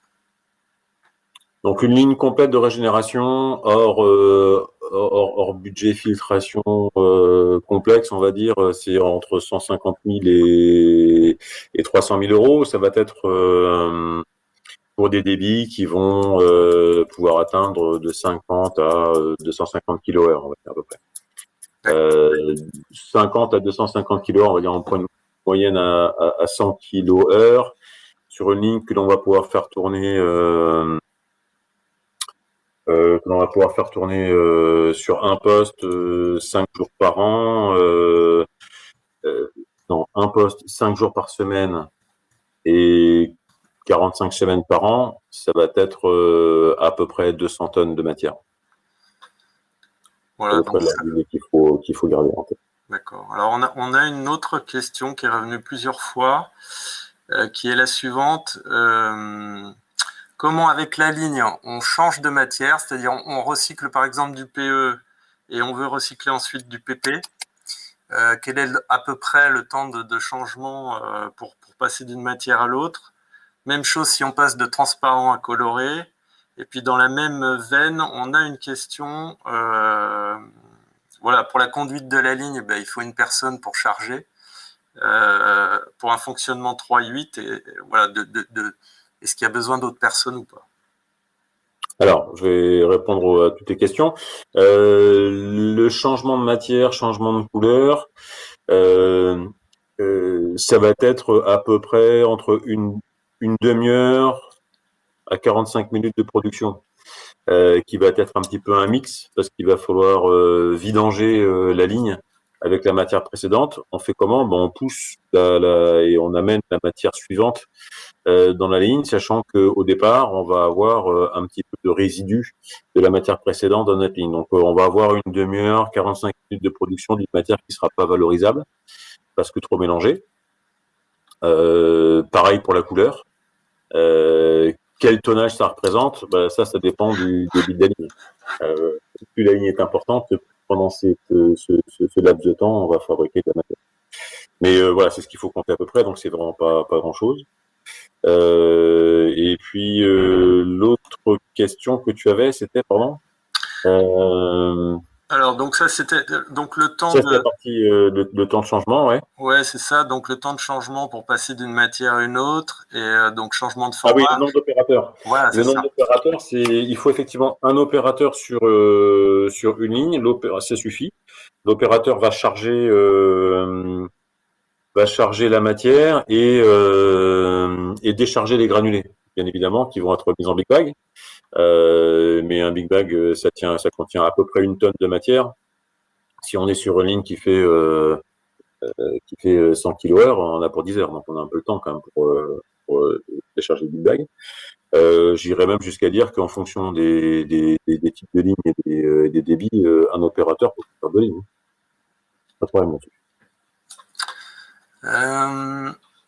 Donc, une ligne complète de régénération hors budget filtration complexe, on va dire, c'est entre 150 000 et 300 000 euros. Ça va être pour des débits qui vont pouvoir atteindre de 50 à 250 kHz, on va dire à peu près. 50 à 250 kHz, on va dire, on prend une moyenne à 100 kHz sur une ligne que l'on va pouvoir faire tourner sur un poste 5 jours par an, non, un poste 5 jours par semaine et 45 semaines par an, ça va être à peu près 200 tonnes de matière. Voilà, donc qu'il faut garder en tête. D'accord. Alors, on a une autre question qui est revenue plusieurs fois, qui est la suivante. Comment, avec la ligne, on change de matière, c'est-à-dire on recycle par exemple du PE et on veut recycler ensuite du PP. Quel est à peu près le temps de changement pour passer d'une matière à l'autre? Même chose si on passe de transparent à coloré. Et puis dans la même veine, on a une question. Voilà, pour la conduite de la ligne, il faut une personne pour charger. Pour un fonctionnement 3-8, et voilà, est-ce qu'il y a besoin d'autres personnes ou pas? Alors, je vais répondre à toutes les questions. Le changement de matière, changement de couleur, ça va être à peu près entre une demi-heure à 45 minutes de production, qui va être un petit peu un mix, parce qu'il va falloir vidanger la ligne avec la matière précédente. On fait comment? On pousse et on amène la matière suivante dans la ligne, sachant qu'au départ, on va avoir un petit peu de résidus de la matière précédente dans notre ligne. Donc, on va avoir une demi-heure, 45 minutes de production d'une matière qui sera pas valorisable parce que trop mélangée. Pareil pour la couleur. Quel tonnage ça représente? Ça dépend du débit de la ligne. Plus la ligne est importante, pendant ce laps de temps, on va fabriquer de la matière. Mais voilà, c'est ce qu'il faut compter à peu près, donc c'est vraiment pas grand-chose. Et puis l'autre question que tu avais, c'était, pardon. Alors, donc ça, c'était donc le temps ça, c'est la partie le temps de changement, ouais. Ouais, c'est ça. Donc le temps de changement pour passer d'une matière à une autre, et donc changement de format. Ah oui, le nombre d'opérateurs. Voilà, le nombre d'opérateurs, il faut effectivement un opérateur sur une ligne. Ça suffit. L'opérateur va charger la matière et décharger les granulés, bien évidemment, qui vont être mis en big bag. Mais un big bag, ça contient à peu près 1 tonne de matière. Si on est sur une ligne qui fait 100 kWh, on a pour 10 heures, donc on a un peu le temps quand même pour décharger le big bag. J'irais même jusqu'à dire qu'en fonction des types de lignes et des débits, un opérateur peut faire 2 lignes. Pas de problème là-dessus.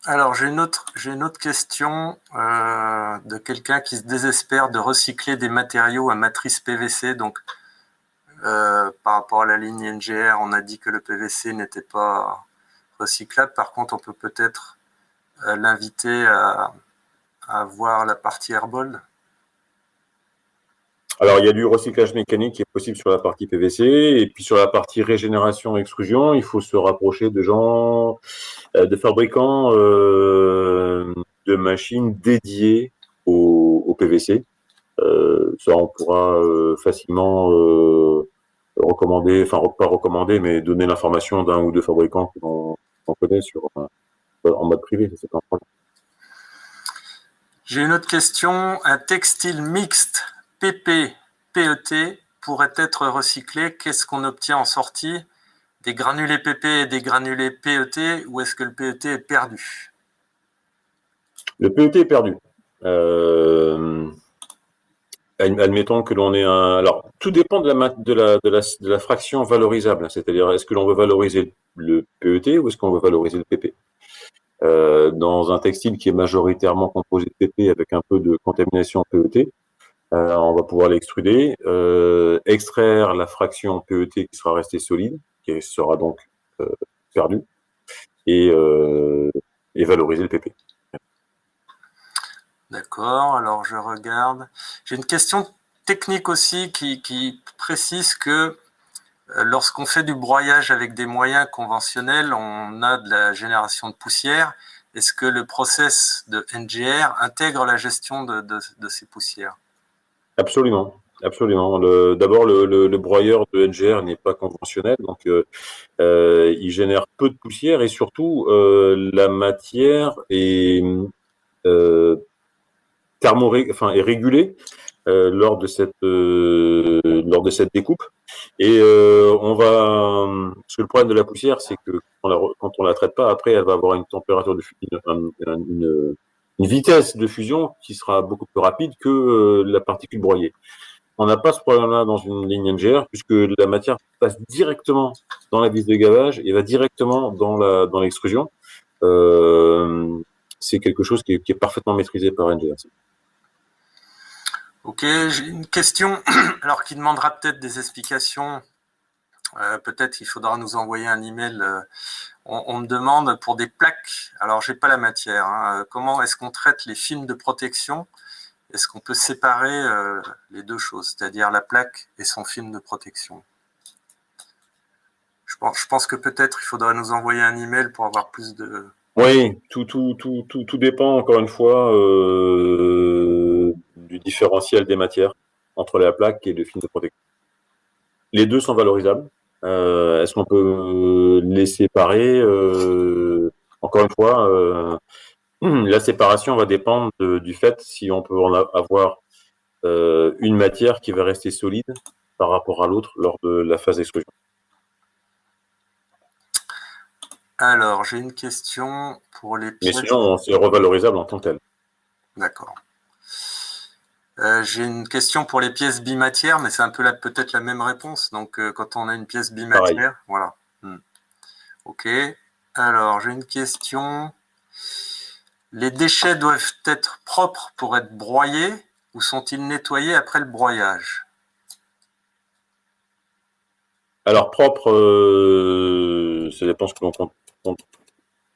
Alors, j'ai une autre question de quelqu'un qui se désespère de recycler des matériaux à matrice PVC. Donc, par rapport à la ligne NGR, on a dit que le PVC n'était pas recyclable. Par contre, on peut peut-être l'inviter à voir la partie Airbold. Alors, il y a du recyclage mécanique qui est possible sur la partie PVC, et puis sur la partie régénération-extrusion, il faut se rapprocher de fabricants de machines dédiées au PVC. Ça, on pourra facilement recommander, enfin pas recommander, mais donner l'information d'un ou deux fabricants qu'on connaît en mode privé. C'est pas un problème. J'ai une autre question. Un textile mixte PP-PET pourrait être recyclé. Qu'est-ce qu'on obtient en sortie? Des granulés PP et des granulés PET, ou est-ce que le PET est perdu? Le PET est perdu. Admettons que l'on ait alors, tout dépend de la fraction valorisable. C'est-à-dire, est-ce que l'on veut valoriser le PET ou est-ce qu'on veut valoriser le PP? Dans un textile qui est majoritairement composé de PP avec un peu de contamination PET, on va pouvoir l'extruder, extraire la fraction PET qui sera restée solide, qui sera donc perdue, et valoriser le PP. D'accord, alors je regarde. J'ai une question technique aussi qui précise que lorsqu'on fait du broyage avec des moyens conventionnels, on a de la génération de poussière. Est-ce que le process de NGR intègre la gestion de ces poussières? Absolument. Absolument. D'abord, le broyeur de NGR n'est pas conventionnel, donc il génère peu de poussière, et surtout la matière est est régulée lors de cette découpe. Et parce que le problème de la poussière, c'est que quand on la traite pas, après, elle va avoir une température de une vitesse de fusion qui sera beaucoup plus rapide que la particule broyée. On n'a pas ce problème-là dans une ligne NGR, puisque la matière passe directement dans la vis de gavage et va directement dans l'extrusion. C'est quelque chose qui est parfaitement maîtrisé par NGR. Ok, j'ai une question alors qui demandera peut-être des explications. Peut-être qu'il faudra nous envoyer un email. On me demande pour des plaques. Alors, j'ai pas la matière. Comment est-ce qu'on traite les films de protection? Est-ce qu'on peut séparer les deux choses, c'est-à-dire la plaque et son film de protection? Je pense que peut-être il faudra nous envoyer un email pour avoir plus de... Oui, tout dépend, encore une fois, du différentiel des matières entre la plaque et le film de protection. Les deux sont valorisables. Est-ce qu'on peut les séparer? Encore une fois, la séparation va dépendre du fait si on peut avoir une matière qui va rester solide par rapport à l'autre lors de la phase d'extrusion. Alors, j'ai une question pour les Mais pièces. sinon, c'est revalorisable en tant que tel. D'accord. J'ai une question pour les pièces bimatières, mais c'est un peu peut-être la même réponse. Donc, quand on a une pièce Pareil. bimatière, voilà. Ok. Alors, j'ai une question. Les déchets doivent être propres pour être broyés ou sont-ils nettoyés après le broyage? Alors, propre, ça dépend ce que l'on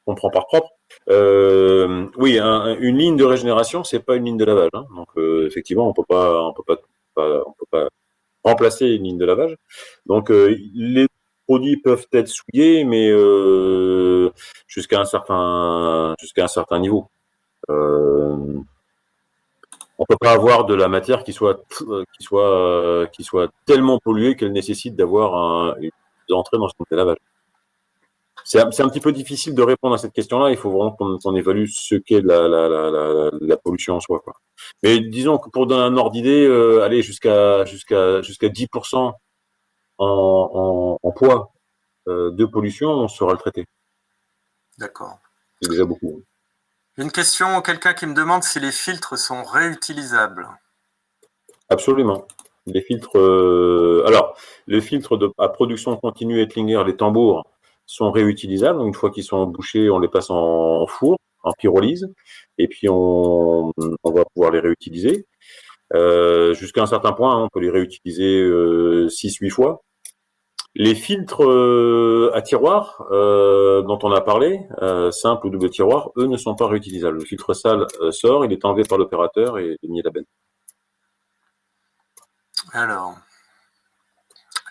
comprend par propre. Oui, une ligne de régénération, c'est pas une ligne de lavage. Hein. Donc, effectivement, on peut pas remplacer une ligne de lavage. Donc, les produits peuvent être souillés, mais jusqu'à un certain niveau. On peut pas avoir de la matière qui soit tellement polluée qu'elle nécessite d'avoir d'entrer dans une ligne de lavage. C'est un petit peu difficile de répondre à cette question-là. Il faut vraiment qu'on évalue ce qu'est la pollution en soi, quoi. Mais disons que pour donner un ordre d'idée, aller jusqu'à 10% en poids de pollution, on saura le traiter. D'accord. C'est déjà beaucoup. Une question, quelqu'un qui me demande si les filtres sont réutilisables. Absolument. Les filtres. Alors, les filtres à production continue Ettlinger, les tambours, sont réutilisables. Une fois qu'ils sont bouchés, on les passe en four, en pyrolyse, et puis on va pouvoir les réutiliser. Jusqu'à un certain point, hein, on peut les réutiliser 6-8 fois. Les filtres à tiroir dont on a parlé, simple ou double tiroir, eux ne sont pas réutilisables. Le filtre sale sort, il est enlevé par l'opérateur et mis à la benne. Alors,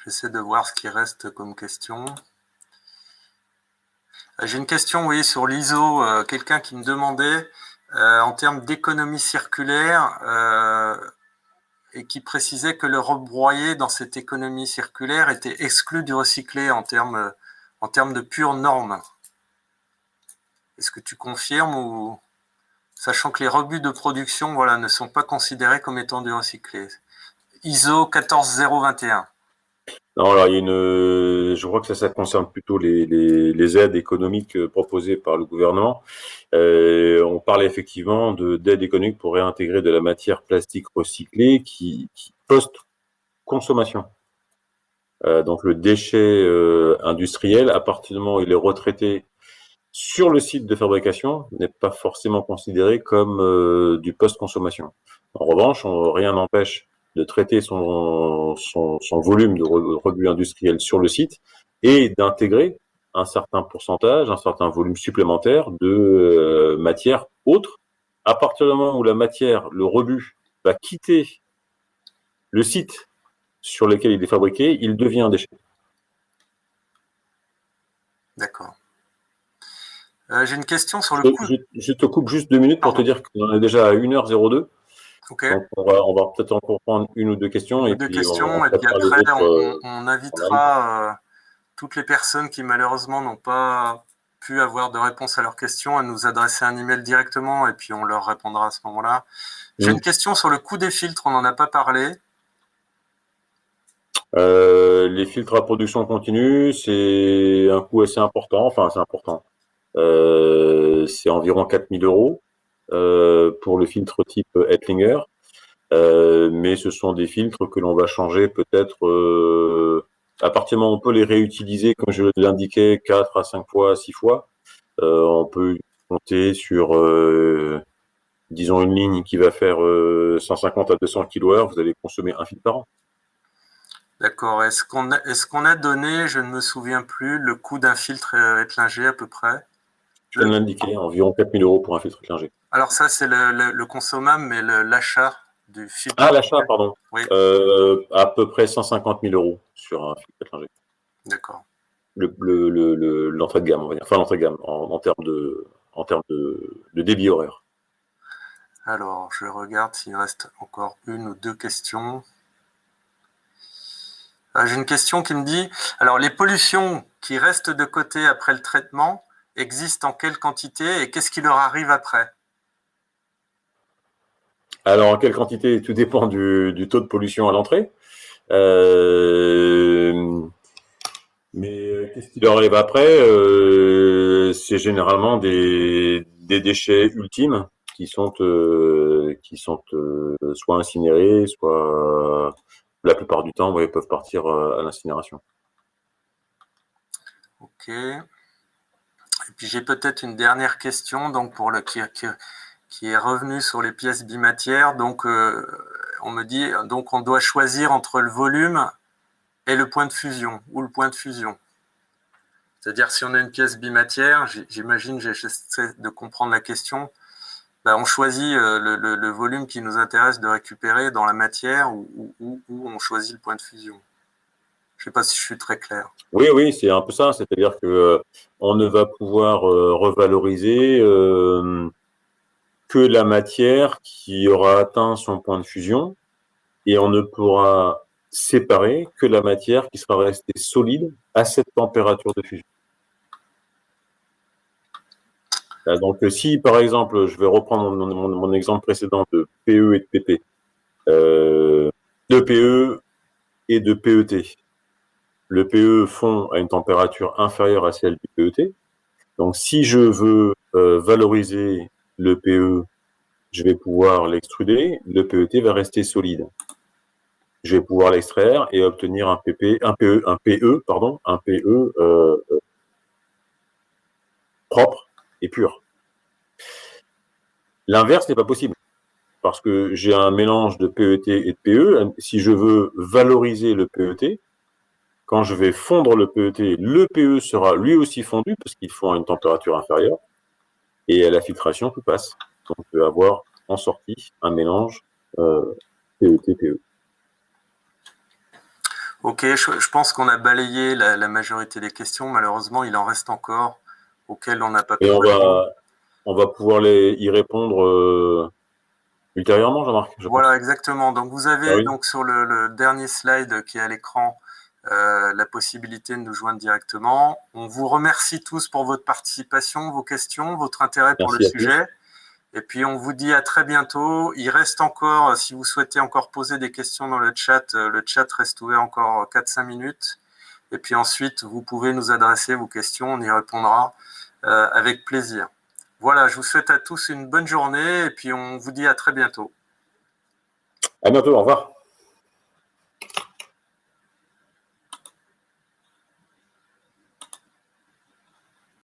j'essaie de voir ce qui reste comme question. J'ai une question, oui, sur l'ISO. Quelqu'un qui me demandait, en termes d'économie circulaire, et qui précisait que le rebroyé dans cette économie circulaire était exclu du recyclé en termes de pures normes. Est-ce que tu confirmes ou sachant que les rebuts de production, voilà, ne sont pas considérés comme étant du recyclé? ISO 14021. Non, alors je crois que ça concerne plutôt les aides économiques proposées par le gouvernement. On parlait effectivement d'aides économiques pour réintégrer de la matière plastique recyclée qui post-consommation. Donc le déchet industriel, à partir du moment où il est retraité sur le site de fabrication, n'est pas forcément considéré comme du post-consommation. En revanche, rien n'empêche de traiter son volume de rebut industriel sur le site et d'intégrer un certain pourcentage, un certain volume supplémentaire de matière autre. À partir du moment où la matière, le rebut, va quitter le site sur lequel il est fabriqué, il devient un déchet. D'accord. J'ai une question sur le coût. Je te coupe juste 2 minutes pour te dire qu'on est déjà à 1h02. Okay. Donc on va peut-être encore prendre une ou deux questions et puis après on invitera toutes les personnes qui malheureusement n'ont pas pu avoir de réponse à leurs questions à nous adresser un email directement et puis on leur répondra à ce moment-là. J'ai une question sur le coût des filtres, on n'en a pas parlé. Les filtres à production continue, c'est un coût assez important, enfin c'est important. C'est environ 4000 euros pour le filtre type Ettlinger. Mais ce sont des filtres que l'on va changer peut-être à partir du moment où on peut les réutiliser, comme je l'indiquais, 4 à 5 fois, 6 fois. On peut compter sur, disons, une ligne qui va faire 150 à 200 kWh. Vous allez consommer un filtre par an. D'accord. Est-ce qu'on a donné, je ne me souviens plus, le coût d'un filtre Ettlinger à peu près? Je viens de l'indiquer, environ 4000 euros pour un filtre Ettlinger. Alors ça, c'est le consommable, mais l'achat du filtre. Ah, l'achat, pardon. Oui. À peu près 150 000 euros sur un filtre Ettlinger. D'accord. L'entrée de gamme, on va dire. Enfin, l'entrée de gamme en termes de débit horaire. Alors, je regarde s'il reste encore une ou deux questions. J'ai une question qui me dit, alors les pollutions qui restent de côté après le traitement existent en quelle quantité et qu'est-ce qui leur arrive après? Alors, en quelle quantité? Tout dépend du taux de pollution à l'entrée. Mais qu'est-ce qui leur arrive après? c'est généralement des déchets ultimes qui sont soit incinérés, soit la plupart du temps, ouais, peuvent partir à l'incinération. Ok. Et puis j'ai peut-être une dernière question, donc pour qui est revenu sur les pièces bimatières. Donc on me dit, donc on doit choisir entre le volume et le point de fusion ou le point de fusion. C'est-à-dire si on a une pièce bimatière, j'imagine, j'essaie de comprendre la question. Ben, on choisit le volume qui nous intéresse de récupérer dans la matière ou on choisit le point de fusion. Je ne sais pas si je suis très clair. Oui, oui, c'est un peu ça. C'est-à-dire que on ne va pouvoir revaloriser que la matière qui aura atteint son point de fusion, et on ne pourra séparer que la matière qui sera restée solide à cette température de fusion. Donc, si par exemple, je vais reprendre mon exemple précédent de PE et de PP, de PE et de PET. Le PE fond à une température inférieure à celle du PET. Donc, si je veux valoriser le PE, je vais pouvoir l'extruder. Le PET va rester solide. Je vais pouvoir l'extraire et obtenir un PE propre et pur. L'inverse n'est pas possible parce que j'ai un mélange de PET et de PE. Si je veux valoriser le PET, quand je vais fondre le PET, le PE sera lui aussi fondu parce qu'il fond à une température inférieure, et à la filtration, tout passe. Donc, on peut avoir en sortie un mélange PET-PE. Ok, je pense qu'on a balayé la majorité des questions. Malheureusement, il en reste encore auxquelles on n'a pas pu Et répondre. on va pouvoir y répondre ultérieurement, Jean-Marc, je Voilà, pense. exactement. Donc vous Ah avez oui, donc sur le dernier slide qui est à l'écran la possibilité de nous joindre directement. On vous remercie tous pour votre participation, vos questions, votre intérêt pour le merci à tous. sujet. Et puis on vous dit à très bientôt. Il reste encore, si vous souhaitez encore poser des questions dans le chat reste ouvert encore 4-5 minutes. Et puis ensuite, vous pouvez nous adresser vos questions, on y répondra avec plaisir. Voilà, je vous souhaite à tous une bonne journée et puis on vous dit à très bientôt. À bientôt, au revoir.